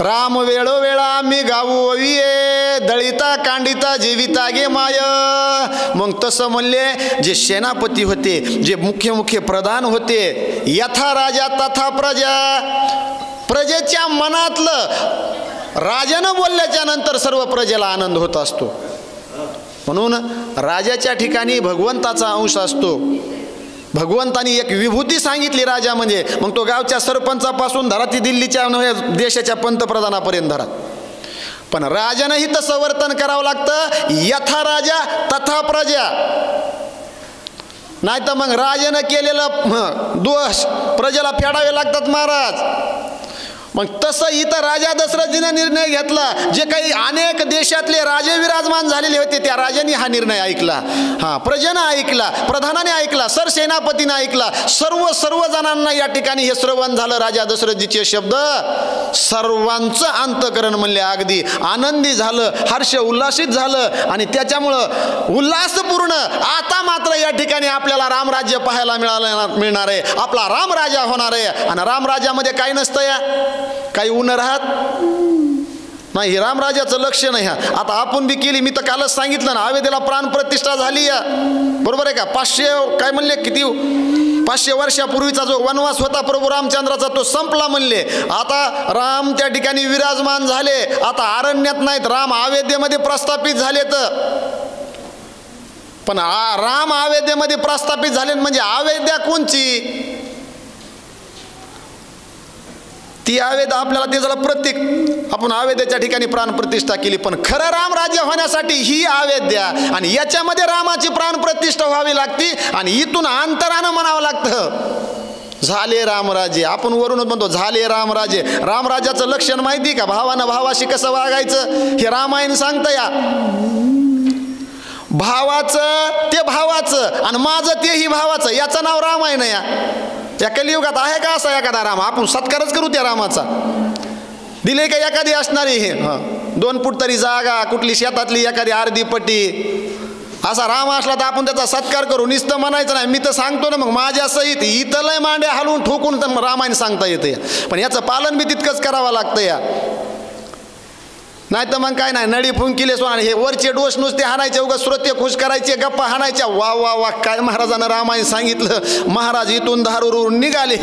राम वेळोवेळा मी गाऊ ओविये, दळिता कांडिता जीविता गे माय। मग तसं म्हणले जे सेनापती होते, जे मुख्य प्रधान होते, यथा राजा तथा प्रजा, प्रजेच्या मनातलं राजानं बोलल्याच्या नंतर सर्व प्रजेला आनंद होत असतो, म्हणून राजाच्या ठिकाणी भगवंताचा अंश असतो। भगवंतानी एक विभूती सांगितली राजा म्हणजे, मग तो गावच्या सरपंचापासून धरा ती दिल्लीच्या देशाच्या पंतप्रधानापर्यंत धरा, पण राजानंही तसं वर्तन करावं लागतं, यथा राजा तथा प्रजा, नाही तर मग राजानं केलेलं दोष प्रजेला फेडावे लागतात महाराज। मग तसं इथं राजा दशरथजीने निर्णय घेतला. जे काही अनेक देशातले राजे विराजमान झालेले होते त्या राजांनी हा निर्णय ऐकला. प्रजेनं ऐकला, प्रधानाने ऐकला, सरसेनापतीने ऐकला, सर्व जणांना या ठिकाणी हे श्रवण झालं. राजा दशरथजीचे शब्द सर्वांचं अंतकरण म्हणले अगदी आनंदी झालं, हर्ष उल्लासित झालं. आणि त्याच्यामुळं उल्हासपूर्ण आता मात्र या ठिकाणी आपल्याला रामराज्य पाहायला मिळणार आहे. आपला राम राजा होणार आहे. आणि रामराज्यामध्ये काही नसतं या, काही ऊन राहत नाही. हे रामराजाचं लक्ष नाही. आता आपण बी केली, मी तर कालच सांगितलं ना, अयोध्येला प्राणप्रतिष्ठा झाली या, बरोबर आहे का. 500 काय म्हणले, किती 500 वर्षापूर्वीचा जो वनवास होता प्रभू रामचंद्राचा तो संपला म्हणले. आता राम त्या ठिकाणी विराजमान झाले. आता अरण्यात नाहीत, राम अयोध्येमध्ये प्रस्थापित झाले. पण राम अयोध्येमध्ये प्रस्थापित झाले म्हणजे अयोध्या कोणची, ती अयोध्या आपल्याला ते झालं प्रतीक. आपण अयोध्येच्या ठिकाणी प्राणप्रतिष्ठा केली, पण खरं रामराज्य होण्यासाठी ही अयोध्या आणि याच्यामध्ये रामाची प्राणप्रतिष्ठा व्हावी लागती. आणि इथून अंतरानं म्हणावं लागतं झाले रामराजे. आपण वरूनच म्हणतो झाले रामराजे. रामराजाचं लक्षण माहिती का, भावानं भावाशी कसं वागायचं हे रामायण सांगतं या. भावाचं ते भावाचं आणि माझं तेही भावाचं, याचं नाव रामायण या. या कलियुगात आहे का असा एखादा राम, आपण सत्कारच करू त्या रामाचा. दिले का एखादी असणारी हे 2 फूट तरी जागा, कुठली शेतातली एखादी अर्धी पट्टी, असा राम असला तर आपण त्याचा सत्कार करू. नुसतं म्हणायचं नाही. मी तर सांगतो ना, मग माझ्या सहित इथं लय मांड्या हलवून ठोकून तर रामायण सांगता येतं. पण याचं पालन बी तितकंच करावं लागतं या. नाही तर मग काय नाही, नळी फुंकिले सोना, हे वरचे डोस नुसते हाणायचे, उगा श्रोते खुश करायचे, गप्पा हाणायच्या. वा वा वा, काय महाराजानं रामायण सांगितलं. महाराज इथून धारूरून निघाले,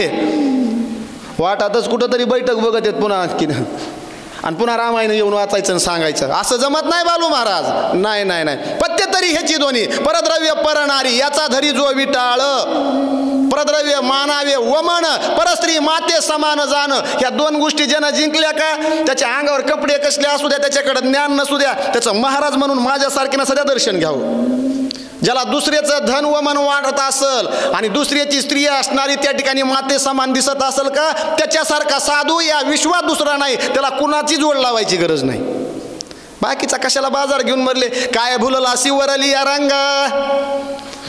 वाटातच कुठंतरी बैठक बघत येत पुन्हा आणि पुन्हा रामायण येऊन वाचायचं आणि सांगायचं. असं जमत नाही बालू महाराज. नाही नाही नाही, पत्ते तरी ह्याची दोन्ही, परद्रव्य परनारी याचा धरी जो विटाळ, परद्रव्य मानावे वमन, परस्त्री माते समान जाण. ह्या 2 गोष्टी ज्यानं जिंकल्या का, त्याच्या अंगावर कपडे कसले असू द्या, त्याच्याकडे ज्ञान नसू द्या, त्याचं महाराज म्हणून माझ्यासारख्यानं सध्या दर्शन घ्यावं. ज्याला दुसऱ्याचं धन वमन वाटत असल आणि दुसऱ्याची स्त्री असणारी त्या ठिकाणी माते समान दिसत असेल का, त्याच्यासारखा साधू या विश्वात दुसरा नाही. त्याला कुणाची जोड लावायची गरज नाही. बाकीचा कशाला बाजार घेऊन भरले. काय भुलला शिवरली या रंगा,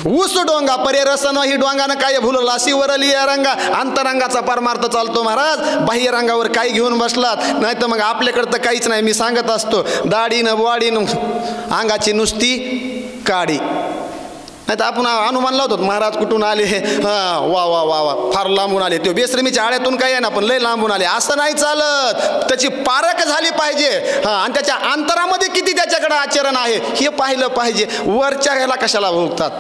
ऊस डोंगा परे रसन ही डोंगानं काय भुलला शिवरली या रंगा. अंतरंगाचा परमार्थ चालतो महाराज, बाह्य रंगावर काही घेऊन बसलात. नाही तर मग आपल्याकडं तर काहीच नाही. मी सांगत असतो, दाढीनं वाढीनं अंगाची नुसती काडी. नाही तर आपण अनुमान लावतो महाराज कुठून आले, वा वा वा वा फार लांबून आले, ते बेसरमीच्या आळ्यातून काही आहे ना, पण लय लांबून आले. असं नाही चालत. त्याची पारख झाली पाहिजे. आणि त्याच्या अंतरामध्ये किती त्याच्याकडे आचरण आहे हे पाहिलं पाहिजे. वरच्या ह्याला कशाला भोगतात.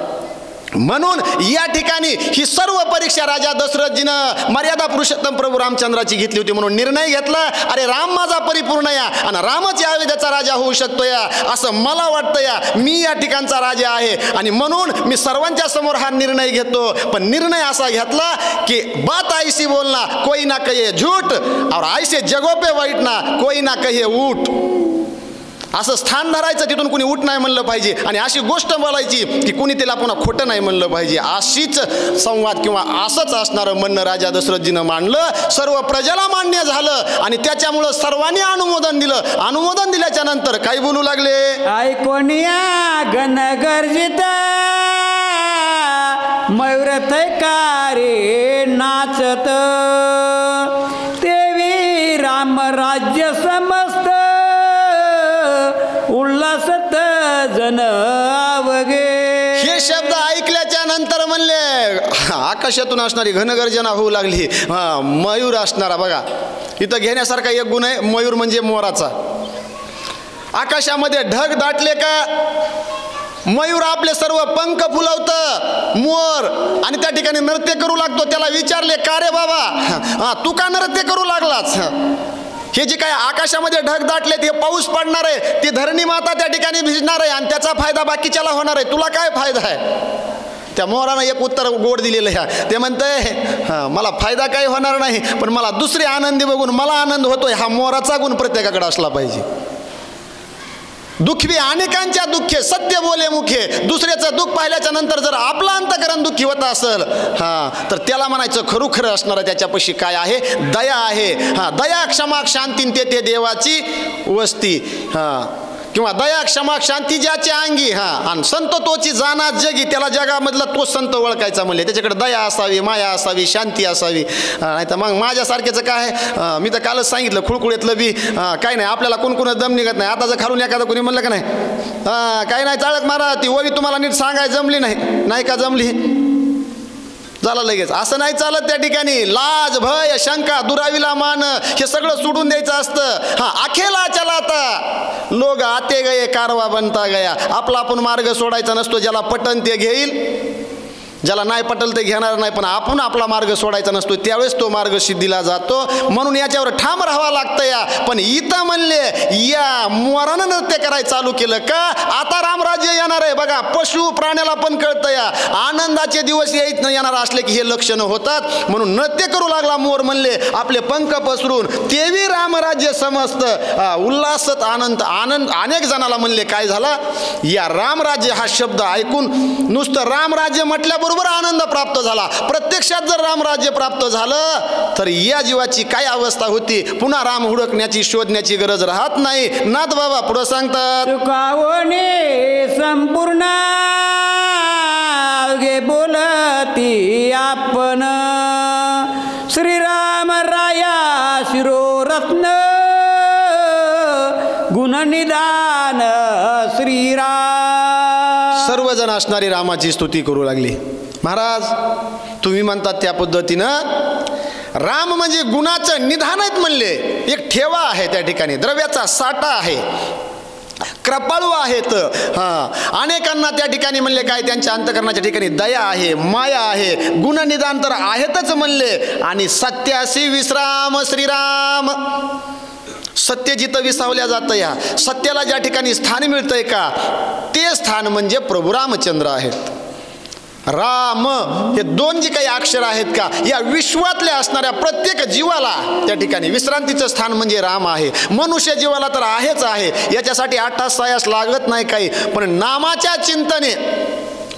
म्हणून या ठिकाणी ही सर्व परीक्षा राजा दशरथजीनं मर्यादा पुरुषोत्तम प्रभू रामचंद्राची घेतली होती. म्हणून निर्णय घेतला, अरे राम माझा परिपूर्ण या आणि रामच या अयोध्येचा राजा होऊ शकतो या, असं मला वाटतं या. मी या ठिकाणचा राजा आहे आणि म्हणून मी सर्वांच्या समोर हा निर्णय घेतो. पण निर्णय असा घेतला की बात ऐसी बोलना कोई ना कहे झूठ और ऐसे जगो पे बैठना कोई ना कहे उठ. असं स्थान धरायचं, तिथून कुणी उठ नाही म्हणलं पाहिजे. आणि अशी गोष्ट बोलायची की कुणी त्याला पुन्हा खोटं नाही म्हणलं पाहिजे. अशीच संवाद किंवा असंच असणारं म्हणणं राजा दशरथजीनं मांडलं. सर्व प्रजेला मान्य झालं आणि त्याच्यामुळं सर्वांनी अनुमोदन दिलं. अनुमोदन दिल्याच्या नंतर काही बोलू लागले, ऐकोनिया गणगर्जित मयूर थैकारे नाचत, तेवी राम राज्य समस्त उल्हासत जन अवघे. हे शब्द ऐकल्याच्या नंतर म्हणले आकाशातून असणारी घनगर्जना होऊ लागली. मयूर असणारा बघा इथं घेण्यासारखा एक गुण आहे. मयूर म्हणजे मोराचा. आकाशामध्ये ढग दाटले का मयूर आपले सर्व पंख फुलवतं मोर आणि त्या ठिकाणी नृत्य करू लागतो. त्याला विचारले, का रे बाबा तू का नृत्य करू लागलास. हे जे काय आकाशामध्ये ढग दाटले ते पाऊस पडणार आहे, ती धरणी माता त्या ठिकाणी भिजणार आहे आणि त्याचा फायदा बाकीच्याला होणार आहे. तुला काय फायदा आहे. त्या मोरानं एक उत्तर गोड दिलेलं आहे. ते म्हणतंय मला फायदा काही होणार नाही, पण मला दुसरे आनंदी बघून मला आनंद होतोय. हा मोराचा गुण प्रत्येकाकडे असला पाहिजे. दुःखी अनेकांच्या दुःखे सत्य बोले मुखे. दुसऱ्याचं दुःख पाहिल्याच्या नंतर जर आपलं अंतकरण दुःखी होत असेल तर त्याला म्हणायचं खरोखर असणारं त्याच्यापाशी काय आहे? दया आहे. दया क्षमा शांती ते देवाची वस्ती. किंवा दया क्षमा शांती ज्याची अंगी. आणि संत तोची जाणा जगी. त्याला जगामधला तो संत ओळखायचा म्हणले. त्याच्याकडे दया असावी, माया असावी, शांती असावी. नाही तर मग माझ्यासारख्याचं काय? मी तर कालच सांगितलं खुळकुळीतलं बी काय नाही. आपल्याला कोण दम निघत नाही. आता जर खालून एखादं कोणी म्हणलं का नाही काही नाही चाळक मारा, ती ओवी तुम्हाला नीट सांगाय जमली नाही का जमली झालं लगेच. असं नाही चालत. त्या ठिकाणी लाज भय शंका दुरावीला मान हे सगळं सोडून द्यायचं असतं. अखेला चलाता लोक आते गये कारवा बनता गया. आपला आपण मार्ग सोडायचा नसतो. ज्याला पटन ते घेईल, ज्याला नाही पटल ते घेणार नाही. पण आपण आपला मार्ग सोडायचा नसतो. त्यावेळेस तो मार्ग सिद्धीला जातो. म्हणून याच्यावर ठाम राहावं लागतं. पण इथं म्हणले या मोरानं नृत्य करायला चालू केलं का आता रामराज्य येणार आहे. बघा पशु प्राण्याला पण कळतं या आनंदाचे दिवस येणार असले की हे लक्षणं होतात. म्हणून नृत्य करू लागला मोर. म्हणले आपले पंख पसरून तेवी रामराज्य समजतं. उल्हासत आनंद अनेक जणाला म्हणले काय झाला या रामराज्य हा शब्द ऐकून नुसतं रामराज्य म्हटल्याबरोबर आनंद प्राप्त झाला. प्रत्यक्षात जर रामराज्य प्राप्त झालं तर या जीवाची काय अवस्था होती? पुन्हा राम हुडकण्याची शोधण्याची गरज राहत नाही. नाथ बाबा पुढे सांगतात चुकावणे संपूर्ण गे बोलती आपण श्रीराम राया शिरोरत्न गुणनिदान श्रीराम. सर्वजण असणारी रामाची स्तुती करू लागली. महाराज तुम्ही म्हणतात त्या पद्धतीनं राम म्हणजे गुणाचं निधान आहेत म्हणले. एक ठेवा आहे त्या ठिकाणी, द्रव्याचा साठा आहे, कृपाळू आहेत. अनेकांना त्या ठिकाणी म्हणले काय त्यांच्या अंतकरणाच्या ठिकाणी दया आहे, माया आहे, गुणनिदान तर आहेतच म्हणले. आणि सत्यासी विश्राम श्रीराम. सत्य जिथं विसावल्या जातं या सत्याला ज्या ठिकाणी स्थान मिळतंय का ते स्थान म्हणजे प्रभू रामचंद्र आहेत. राम हे दोन जे काही अक्षर आहेत का या विश्वातल्या असणाऱ्या प्रत्येक जीवाला त्या ठिकाणी विश्रांतीचं स्थान म्हणजे राम आहे. मनुष्य जीवाला तर आहेच आहे. याच्यासाठी 8 तास सायास लागत नाही काही. पण नामाच्या चिंतने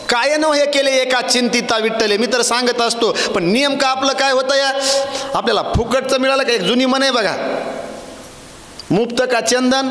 काय न हे केले एका चिंतिता विठ्ठले. मी तर सांगत असतो पण नेमकं आपलं काय होतं या आपल्याला फुकटचं मिळालं का? एक जुनी म्हण आहे बघा, मुफ्त का चंदन.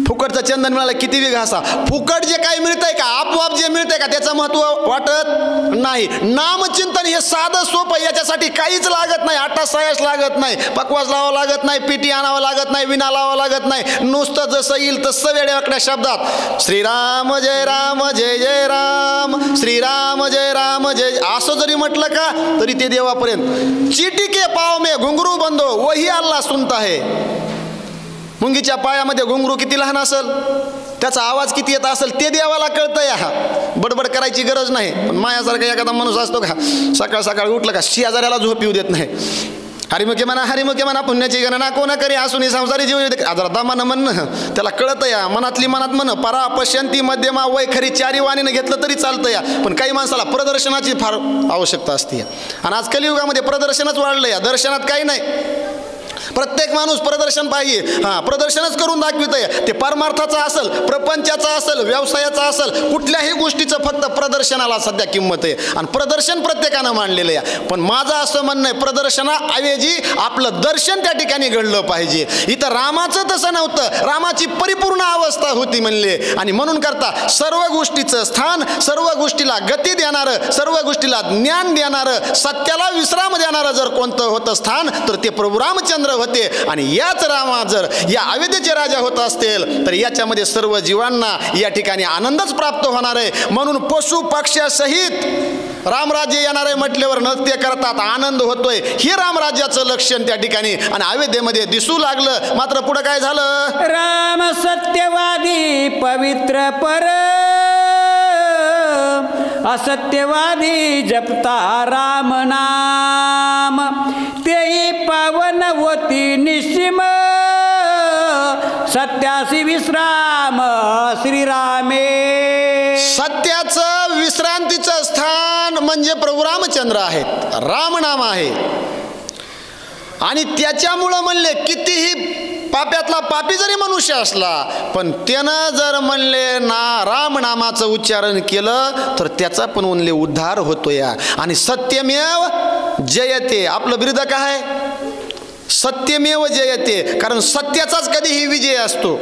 फुकटचं चंदन मिळालं किती बी घासा. फुकट जे काही मिळतंय का आपोआप जे मिळतंय का त्याचं महत्व वाटत नाही. नामचिंतन हे साधं सोपं. याच्यासाठी काहीच लागत नाही. 8 तास सायास लागत नाही, पकवास लावावं लागत नाही, पिठी आणावं लागत नाही, विना लावावं लागत नाही. नुसतं जसं येईल तसं वेड्यावाकड्या शब्दात श्रीराम जय राम जय जय राम, श्रीराम जय राम जय असं जरी म्हटलं का तरी ते देवापर्यंत. चीटी के पाव में घुंगरू बंदो वही अल्लाह सुनता है. मुंगीच्या पायामध्ये घुंगरू किती लहान असेल, त्याचा आवाज किती येत असेल ते देवाला कळतं. या बडबड करायची गरज नाही. पण मायासारखा एखादा माणूस असतो का सकाळ सकाळी उठलं का शेजाऱ्याला झोप येऊ देत नाही. हरिमुखे म्हणा पुण्याची गणना कोण करी असून संसारी जीव जरा दामानं म्हणणं त्याला कळतं या. मनातली मनात म्हण परा पश्यंती मध्यमा वय खरी 4 वाणीनं घेतलं तरी चालतं या. पण काही माणसाला प्रदर्शनाची फार आवश्यकता असते. आणि आज कलियुगामध्ये प्रदर्शनच वाढलं या. दर्शनात काही नाही. प्रत्येक माणूस प्रदर्शन पाहिजे. प्रदर्शनच करून दाखवितंय. ते परमार्थाचं असेल, प्रपंचाचं असेल, व्यवसायाचं असेल, कुठल्याही गोष्टीचं फक्त प्रदर्शनाला सध्या किंमत आहे. आणि प्रदर्शन प्रत्येकानं मांडलेलं आहे. पण माझं असं म्हणणं आहे प्रदर्शनाऐवजी आपलं दर्शन त्या ठिकाणी घडलं पाहिजे. इथं रामाचं तसं नव्हतं. रामाची परिपूर्ण अवस्था होती म्हणले. आणि म्हणून करता सर्व गोष्टीचं स्थान, सर्व गोष्टीला गती देणारं, सर्व गोष्टीला ज्ञान देणारं, सत्याला विश्राम देणारं जर कोणतं होतं स्थान तर ते प्रभू रामचंद्र होते. आणि याच रामा जर या अयोध्येचे राजा होत असतील तर याच्यामध्ये सर्व जीवांना या ठिकाणी आनंदच प्राप्त होणार आहे. म्हणून पशु पक्ष्यासहित रामराज्य येणार आहे म्हटल्यावर नृत्य करतात, आनंद होतोय. हे रामराज्याचं लक्षण त्या ठिकाणी आणि अयोध्येमध्ये दिसू लागलं. मात्र पुढे काय झालं? राम सत्यवादी पवित्र पर असत्यवादी जपता राम नाम तेही पावन होती निश्चिम सत्यासी विश्राम श्रीरामे. सत्याचं विश्रांतीचं स्थान म्हणजे प्रभू रामचंद्र आहेत. रामनाम आहे. आणि त्याच्यामुळं म्हणले कितीही पाप्यातला पापी जरी मनुष्य असला पण त्यानं जर म्हणले राम नामाचं उच्चारण केलं तर त्याचा पण म्हणले उद्धार होतो या. आणि सत्यमेव जयते, आपलं बिरुद काय? सत्यमेव जयते, कारण सत्याचाच कधीही विजय असतो.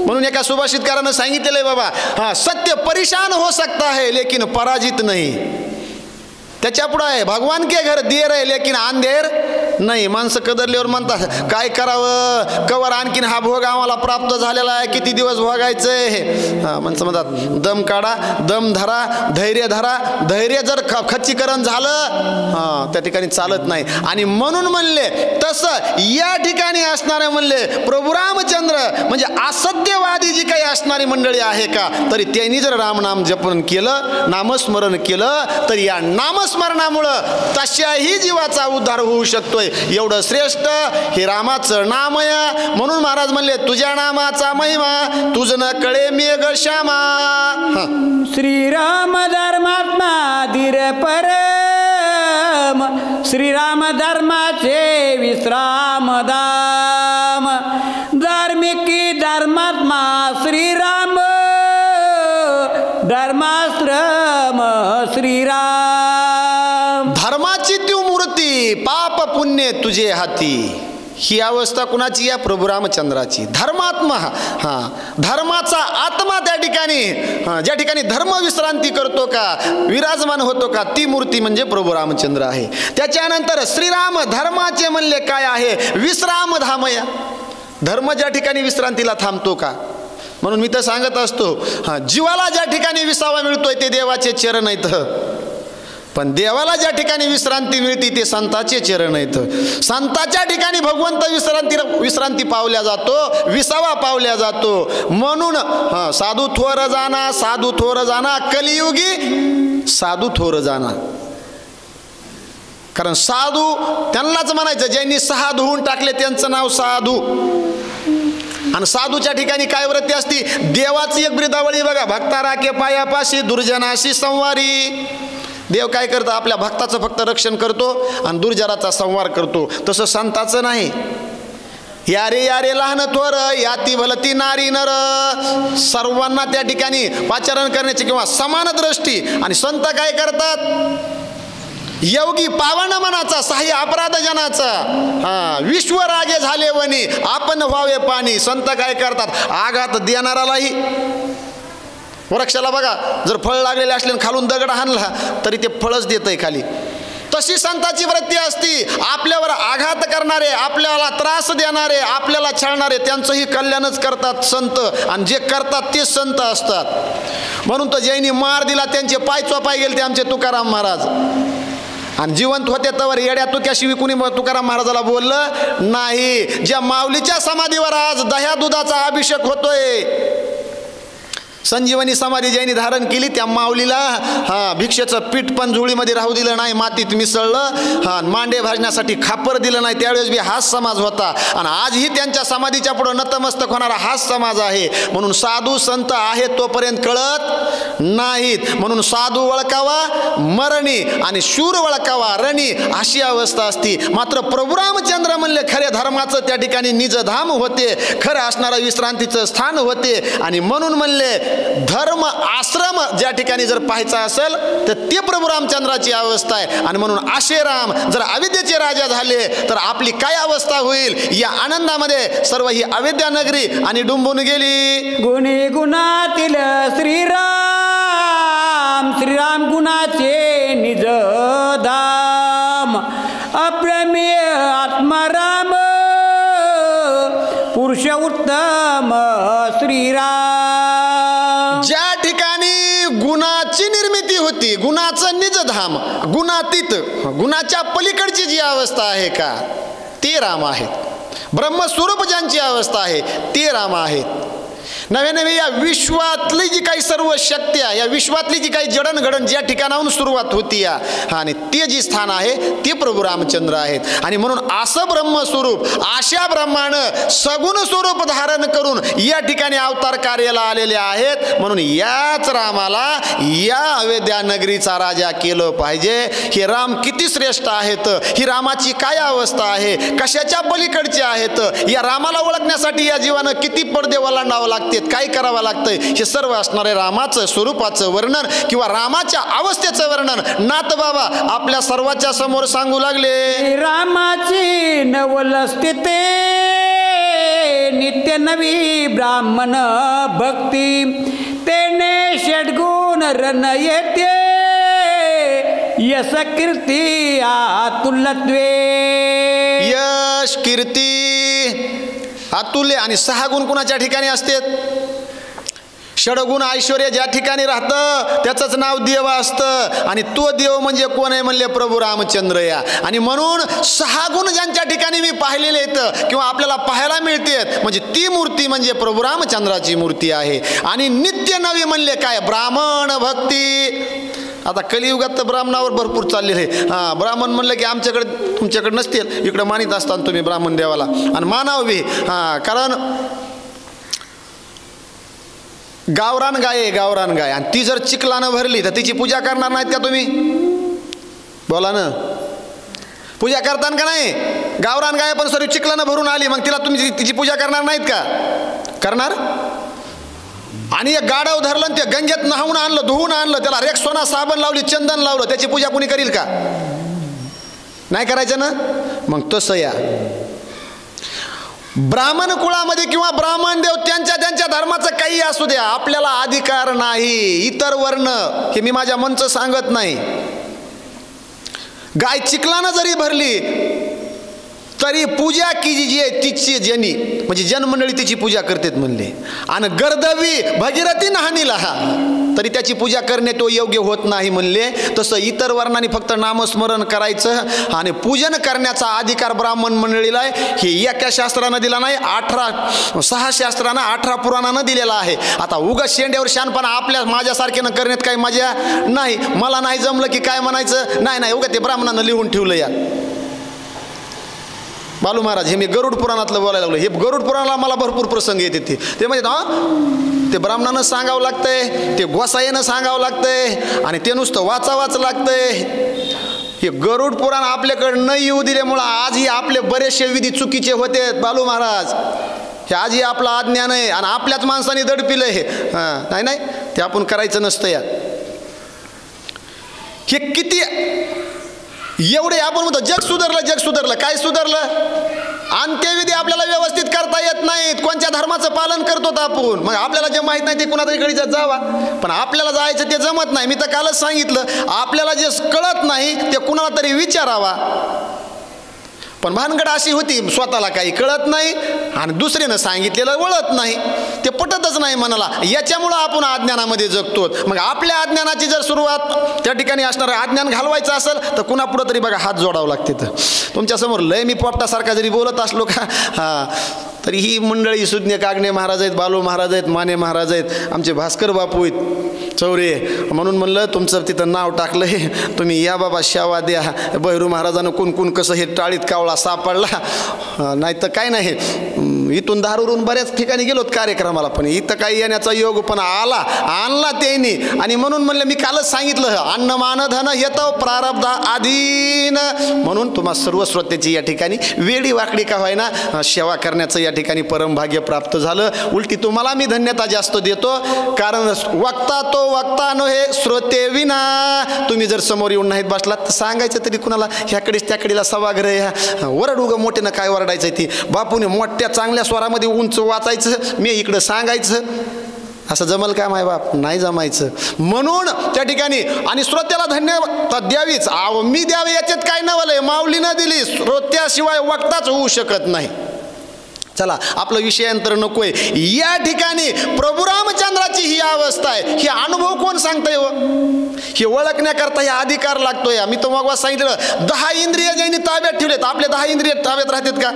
म्हणून एका सुभाषितकारानं सांगितलेलं आहे बाबा, सत्य परेशान हो सकता है लेकिन पराजित नहीं. त्याच्या पुढं आहे भगवान के घर देर आहे लेकिन अंधेर नाही. माणसं कदरल्यावर म्हणतात काय करावं, कवर आणखीन हा भोग आम्हाला प्राप्त झालेला आहे, किती दिवस भोगायचंय. माणसं म्हणतात दम काढा, दम धरा, धैर्य धरा. धैर्य जर खच्चीकरण झालं त्या ठिकाणी चालत नाही. आणि म्हणून म्हणले तसं या ठिकाणी असणारे म्हणले प्रभू रामचंद्र म्हणजे असत्यवादी जी काही असणारी मंडळी आहे का, तरी त्यांनी जर रामनाम जपन केलं, नामस्मरण केलं, तर या नामस्मरणामुळं तशाही जीवाचा उद्धार होऊ शकतोय. एवढं श्रेष्ठ हे रामाचं नामय. म्हणून महाराज म्हणले तुझ्या नामाचा महिमा तुझ न कळे मेघ श्यामा. श्रीराम धर्मात्मा धीर परम, श्रीराम धर्माचे विश्राम धाम. धार्मिकी धर्मात्मा श्रीराम, धर्माश्रम श्रीराम. धर्माची ती मूर्ती, पाप पुण्य तुझे हाती. ही अवस्था कुणाची? या प्रभू रामचंद्राची. धर्मात्मा, धर्माचा आत्मा त्या ठिकाणी, ज्या ठिकाणी धर्म विश्रांती करतो का, विराजमान होतो का, ती मूर्ती म्हणजे प्रभू रामचंद्र आहे. त्याच्यानंतर श्रीराम धर्माचे म्हणले काय आहे? विश्राम धामया. धर्म ज्या ठिकाणी विश्रांतीला थांबतो का. म्हणून मी तर सांगत असतो, जीवाला ज्या ठिकाणी विसावा मिळतोय ते देवाचे चरण आहेत, पण देवाला ज्या ठिकाणी विश्रांती मिळते ते संताचे चरण आहेत. संताच्या ठिकाणी भगवंत विश्रांती पावल्या जातो, विसावा पावल्या जातो. म्हणून साधू थोर जाना, साधू थोर जाना, कलियुगी साधू थोर जाना. कारण साधू त्यांनाच म्हणायचं ज्यांनी सहा धुवून टाकले त्यांचं नाव साधू. आणि साधूच्या ठिकाणी काय वृत्ती असती? देवाची एक ब्रिदावळी बघा, भक्ता राखे पायापाशी दुर्जनाशी संवारी. देव काय करतो? आपल्या भक्ताचं फक्त रक्षण करतो आणि दुर्जनाचा संवार करतो. तसं संताचं नाही. यारे यारे लहान थोर, याती भलती नारी नर. सर्वांना त्या ठिकाणी पाचारण करण्याची किंवा समान दृष्टी. आणि संत काय करतात? योगी पावन मनाचा, सहाय्य अपराध जनाचा, विश्व रागे झाले वनी, आपण व्हावे पाणी. संत काय करतात? आघात देणारालाही, वृक्षाला बघा जर फळ लागलेले असले खालून दगड हाणला तरी ते फळच देतंय खाली. तशी संताची वृत्ती असती. आपल्यावर आघात करणारे, आपल्याला त्रास देणारे, आपल्याला छळणारे त्यांचंही कल्याणच करतात संत. आणि जे करतात तेच संत असतात. म्हणून तर ज्यांनी मार दिला त्यांचे पाय चोपाय गेले ते आमचे तुकाराम महाराज. आणि जिवंत होते तवर येड्या तुक्याशिवाय कुणी तुकाराम महाराजाला बोललं नाही. ज्या माऊलीच्या समाधीवर आज दह्या दुधाचा अभिषेक होतोय, संजीवनी समाधी ज्यांनी धारण केली त्या माऊलीला भिक्षेचं पीठ पण झुळीमध्ये राहू दिलं नाही, मातीत मिसळलं. मांडे भाजण्यासाठी खापर दिलं नाही. त्यावेळेस बी हाच समाज होता. आणि आजही त्यांच्या समाधीच्या पुढं नतमस्तक होणारा हाच समाज आहे. म्हणून साधू संत आहे तोपर्यंत कळत नाहीत. म्हणून साधू वळकावा मरणी आणि शूर वळकावा रणी, अशी अवस्था असती. मात्र प्रभू रामचंद्र म्हणले खरे धर्माचं त्या ठिकाणी निजधाम होते, खरं असणारं विश्रांतीचं स्थान होते. आणि म्हणून म्हणले धर्म आश्रम ज्या ठिकाणी जर पाहायचा असेल तर ते प्रभू रामचंद्राची अवस्था आहे. आणि म्हणून असे राम जर अविद्येचे राजा झाले तर आपली काय अवस्था होईल? या आनंदामध्ये सर्व ही अविद्या नगरी आणि डुंबून गेली. गुणी गुणातील श्रीराम, श्रीराम गुणाचे निज धाम. अप्रमेय आत्माराम, पुरुष उत्तम श्रीराम. ज्या ठिकाणी गुणाची निर्मिती होती, गुणाचं निजधाम, गुणातीत, गुणाच्या पलीकडची जी अवस्था आहे का ते राम आहेत. ब्रह्मस्वरूप ज्यांची अवस्था आहे ते राम आहेत. नव्हे नव्हे या विश्वातली जी काही सर्व शक्ती आहे, या विश्वातली जी काही जडणघडण ज्या ठिकाणाहून सुरुवात होती या, आणि ते जे स्थान आहे ते प्रभू रामचंद्र आहेत. आणि म्हणून असं ब्रह्मस्वरूप अशा ब्रह्मानं सगुण स्वरूप धारण करून या ठिकाणी अवतार कार्याला आलेले आहेत. म्हणून याच रामाला या अयोध्या नगरीचा राजा केलं पाहिजे. हे राम किती श्रेष्ठ आहेत, ही रामाची काय अवस्था आहे, कशाच्या पलीकडचे आहेत, या रामाला ओळखण्यासाठी या जीवानं किती पडदे ओलांडावं लागते, काय करावं लागतंय, हे सर्व असणारे रामाचं स्वरूपाचं वर्णन किंवा रामाच्या अवस्थेचं वर्णन नाथ बाबा आपल्या सर्वांच्या समोर सांगू लागले. रामाची नवलस्ते नित्य नवी ब्राह्मण भक्ती, तेने षड्गुण रण येते यश कीर्ती आतुल्यत्वे. यश कीर्ती अतुल्य आणि 6 गुण कुणाच्या ठिकाणी असतात? षडगुण ऐश्वर्य ज्या ठिकाणी राहतं त्याचंच नाव देव असतं. आणि तो देव म्हणजे कोण आहे म्हणले? प्रभू रामचंद्र या. आणि म्हणून 6 गुण ज्यांच्या ठिकाणी मी पाहिलेले आहेत किंवा आपल्याला पाहायला मिळतात, म्हणजे ती मूर्ती म्हणजे प्रभू रामचंद्राची मूर्ती आहे. आणि नित्य नवी म्हणले काय? ब्राह्मण भक्ती. आता कलियुगात तर ब्राह्मणावर भरपूर चाललेलं आहे. हां, ब्राह्मण म्हणलं की आमच्याकडे तुमच्याकडे नसतील, इकडं मानित असताना तुम्ही ब्राह्मण देवाला, आणि मानाव बी. हां, कारण गावरान गाय आहे, गावरान गाय, आणि ती जर चिखलानं भरली तर तिची पूजा करणार नाहीत का तुम्ही? बोला ना, पूजा करताना का नाही? गावरान गाय पण सॉरी चिखलानं भरून आली, मग तिला तुम्ही तिची पूजा करणार नाहीत का? करणार. आणि एक गाढव धरलं आणि ते गंगेत नहावून आणलं, धुवून आणलं, त्याला रेक्सोना साबण लावली, चंदन लावलं, त्याची पूजा कोणी करील का? नाही करायचं ना. मग तसं या ब्राह्मण कुळामध्ये किंवा ब्राह्मण देव त्यांच्या त्यांच्या धर्माचं काही असू द्या, आपल्याला अधिकार नाही. इतर वर्ण हे मी माझ्या मनचं सांगत नाही. गाय चिखलानं जरी भरली तरी पूजा की जी आहे तिची जनी म्हणजे जनमंडळी तिची पूजा करतात म्हणले. आणि गर्दवी भगीरथी नहानीला तरी त्याची पूजा करणे तो योग्य होत नाही म्हणले. तसं इतर वर्णाने फक्त नामस्मरण करायचं आणि पूजन करण्याचा अधिकार ब्राह्मण मंडळीला आहे. हे एका शास्त्रानं दिला नाही, 6 शास्त्रानं 18 पुराणानं दिलेला आहे. आता उगा शेंड्यावर शानपणा आपल्या माझ्यासारख्यानं करण्यात काही मजा नाही. मला नाही जमलं की काय म्हणायचं? नाही नाही, उगा ते ब्राह्मणानं लिहून ठेवलं या. बालू महाराज हे मी गरुड पुराणातलं बोलायला लागलो. हे गरुड पुराणाला मला भरपूर प्रसंग येते. ते म्हणजे हां, ते ब्राह्मणानं सांगावं लागतंय, ते गोसाईनं सांगावं लागतंय, आणि ते नुसतं वाचावाच लागतंय. हे गरुड पुराण आपल्याकडे न येऊ दिल्यामुळं आजही आपले बरेचसे विधी चुकीचे होते. बालू महाराज हे आजही आपलं अज्ञान आहे आणि आपल्याच माणसाने दडपिलं हे. हां, नाही नाही, ते आपण करायचं नसतं या. हे किती एवढे आपण म्हणतो जग सुधारलं, जग सुधारलं. काय सुधारलं? अंत्यविधी आपल्याला व्यवस्थित करता येत नाहीत. कोणत्या धर्माचं पालन करतो आपण? मग आपल्याला जे माहीत नाही ते कुणातरी कडे जावा, पण आपल्याला जायचं ते जमत नाही. मी तर कालच सांगितलं, आपल्याला जे कळत नाही ते कुणाला तरी विचारावा. पण भानगड अशी होती, स्वतःला काही कळत नाही आणि दुसऱ्यानं सांगितलेलं वळत नाही, ते पटतच नाही मनाला. याच्यामुळं आपण अज्ञानामध्ये जगतो. मग आपल्या अज्ञानाची जर सुरुवात त्या ठिकाणी असणारं अज्ञान घालवायचं असेल तर कुणापुढं तरी बघा हात जोडावं लागते. तर तुमच्यासमोर लय मी पोपटासारखा जरी बोलत असलो का, हां, तरी ही मंडळी सुज्ञ कागणे महाराज आहेत, बालू महाराज आहेत, माने महाराज आहेत, आमचे भास्कर बापू आहेत चौरे. म्हणून म्हणलं तुमचं तिथं नाव टाकलं आहे, तुम्ही या बाबा शेवा द्या. बहिरू महाराजानं कोण कसं हे टाळीत कावळा सापडला, नाही तर काय नाही. इथून धारूरून बऱ्याच ठिकाणी गेलोत कार्यक्रमाला, पण इथं काही येण्याचा योग पण आणला त्यांनी. आणि म्हणून म्हणलं मी कालच सांगितलं, अन्न मान धन येतं प्रारब्ध अधीन. म्हणून तुम्हा सर्व श्रोत्याची या ठिकाणी वेडी वाकडी का व्हायना सेवा करण्याचं या ठिकाणी परमभाग्य प्राप्त झालं. उलटी तुम्हाला मी धन्यता जास्त देतो, कारण वक्ता तो वक्ता नव्हे श्रोते विना. तुम्ही जर समोर येऊन नाहीत बसलात तर सांगायचं तरी कुणाला, ह्याकडेच त्याकडेला सभागृह ह्या वरड उगं मोठ्यानं काय वरडायचं ती. बापूने मोठ्या चांगल्या स्वरामध्ये उंच वाचायचं, मी इकडं सांगायचं. असं जमल का माय बाप? नाही जमायचं. म्हणून त्या ठिकाणी आणि श्रोत्याला धन्यवाद द्यावीच. मी द्यावे याच्यात काय नवलंय, माऊलीनं दिली, श्रोत्याशिवाय वक्ताच होऊ शकत नाही. चला आपलं विषयांतर नकोय. या ठिकाणी प्रभू रामचंद्राची ही अवस्था आहे. हे अनुभव कोण सांगताय हो? हे ओळखण्याकरता हे अधिकार लागतोय. मी तर मग सांगितलं 10 इंद्रिय ज्यांनी ताब्यात ठेवलेत, आपले 10 इंद्रिय ताब्यात राहतात का?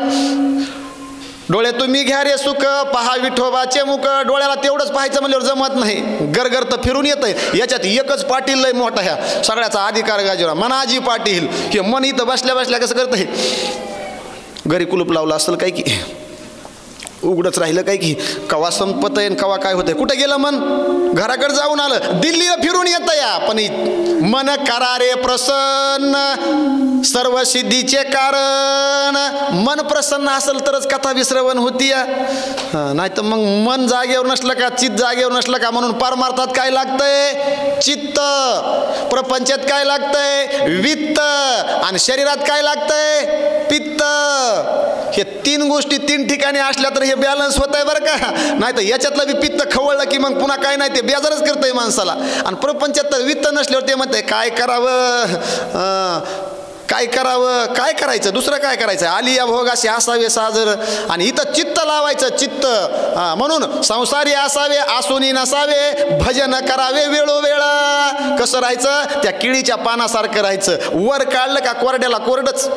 डोळे तुम्ही घ्या रे सुख पहा विठोबाचे मुख. डोळ्याला तेवढंच पाहायचं म्हणल्यावर जमत नाही, गरगर तर फिरून येतंय. याच्यात एकच पाटील लय मोठा ह्या सगळ्याचा अधिकार गाजवला, मनाजी पाटील. हे मन इथं बसल्या बसल्या कसं करतं, हे घरी कुलूप लावलं असेल काय की उघडच राहिलं काय की, कवा संपत आहे कवा काय होतंय. कुठं गेलं मन, घराकडे जाऊन आलं, दिल्लीला फिरून येतं या. पण मन करा रे प्रसन्न सर्व सिद्धीचे कारण. मन प्रसन्न असेल तरच कथा विश्रवण होती या, नाही तर मग मन जागेवर नसलं का, चित्त जागेवर नसलं का. म्हणून परमार्थात काय लागतंय, चित्त. प्रपंचात काय लागतंय, वित्त. आणि शरीरात काय लागतंय, पित्त. हे तीन गोष्टी तीन ठिकाणी असल्या तर हे बॅलन्स होत आहे बरं का. नाही तर याच्यातलं बी पित्त खवळलं की मग पुन्हा काय नाही, ते बेजारच करतंय माणसाला. आणि प्रपंचात तर वित्त नसल्यावर ते म्हणतंय काय करावं, काय करावं, काय करायचं, दुसरं काय करायचं. आली या भोग असे असावे साजर. आणि इथं चित्त लावायचं, चित्त. म्हणून संसारी असावे आसुनी नसावे, भजन करावे वेळोवेळा. कसं राहायचं, त्या केळीच्या पानासारखं राहायचं. वर काढलं का कोरड्याला कोरडच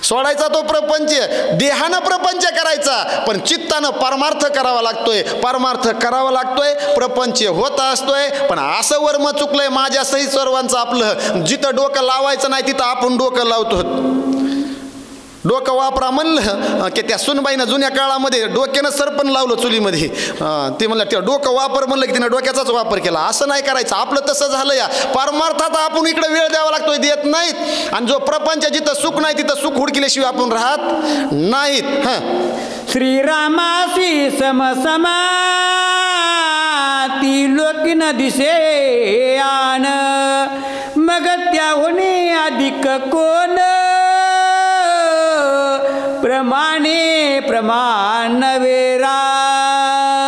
सोडायचा तो प्रपंच. देहानं प्रपंच करायचा, पण चित्तानं परमार्थ करावा लागतोय. परमार्थ करावा लागतोय, प्रपंच होत असतोय. पण असं वर्म चुकलंय माझ्या सहित सर्वांचं आपलं. जिथं डोकं लावायचं नाही तिथं आपण डोकं लावतो. डोकं वापरा म्हणलं की त्या सुनबाईनं जुन्या काळामध्ये डोक्यानं सरपण लावलं चुलीमध्ये. ते म्हणलं त्या डोकं वापर म्हणलं की तिनं डोक्याचाच वापर केला. असं नाही करायचं. आपलं तसं झालं या. परमार्थात आपण इकडे वेळ द्यावा लागतोय, देत नाहीत. आणि जो प्रपंच जिथं सुख नाही तिथं सुख हुडकिल्याशिवाय आपण राहत नाहीत. श्रीरामासी समसमा ती लोकीन दिसे आन, मग त्याहून अधिक कोण प्रमाणे प्रमाण वेरा.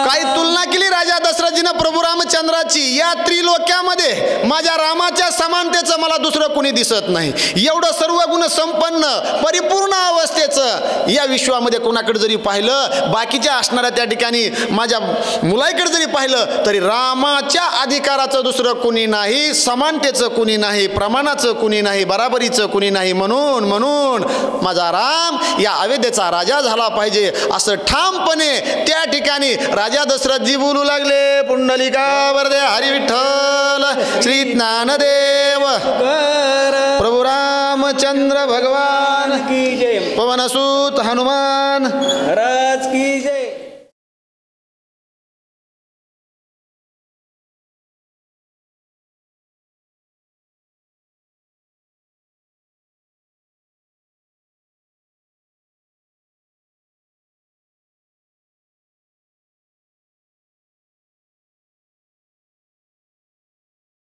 काय तुलना केली राजा दशरथजीनं प्रभू रामचंद्राची. या त्रिलोक्यामध्ये माझ्या रामाच्या समानतेचं मला दुसरं कोणी दिसत नाही. एवढं सर्व गुण संपन्न परिपूर्ण अवस्थेचं या विश्वामध्ये कोणाकडे जरी पाहिलं, बाकीच्या असणाऱ्या त्या ठिकाणी माझ्या मुलाईकडे जरी पाहिलं तरी रामाच्या अधिकाराचं दुसरं कुणी नाही, समानतेचं कुणी नाही, प्रमाणाचं कुणी नाही, बराबरीचं कुणी नाही. म्हणून माझा राम या अयोध्येचा राजा झाला पाहिजे असं ठामपणे त्या ठिकाणी राजा दशरथजी बोलू लागले. पुंडलिका वरदे हरी विठ्ठल श्री ज्ञानदेव प्रभू रामचंद्र भगवान की जय. पवनसूत हनुमान महाराज की जय.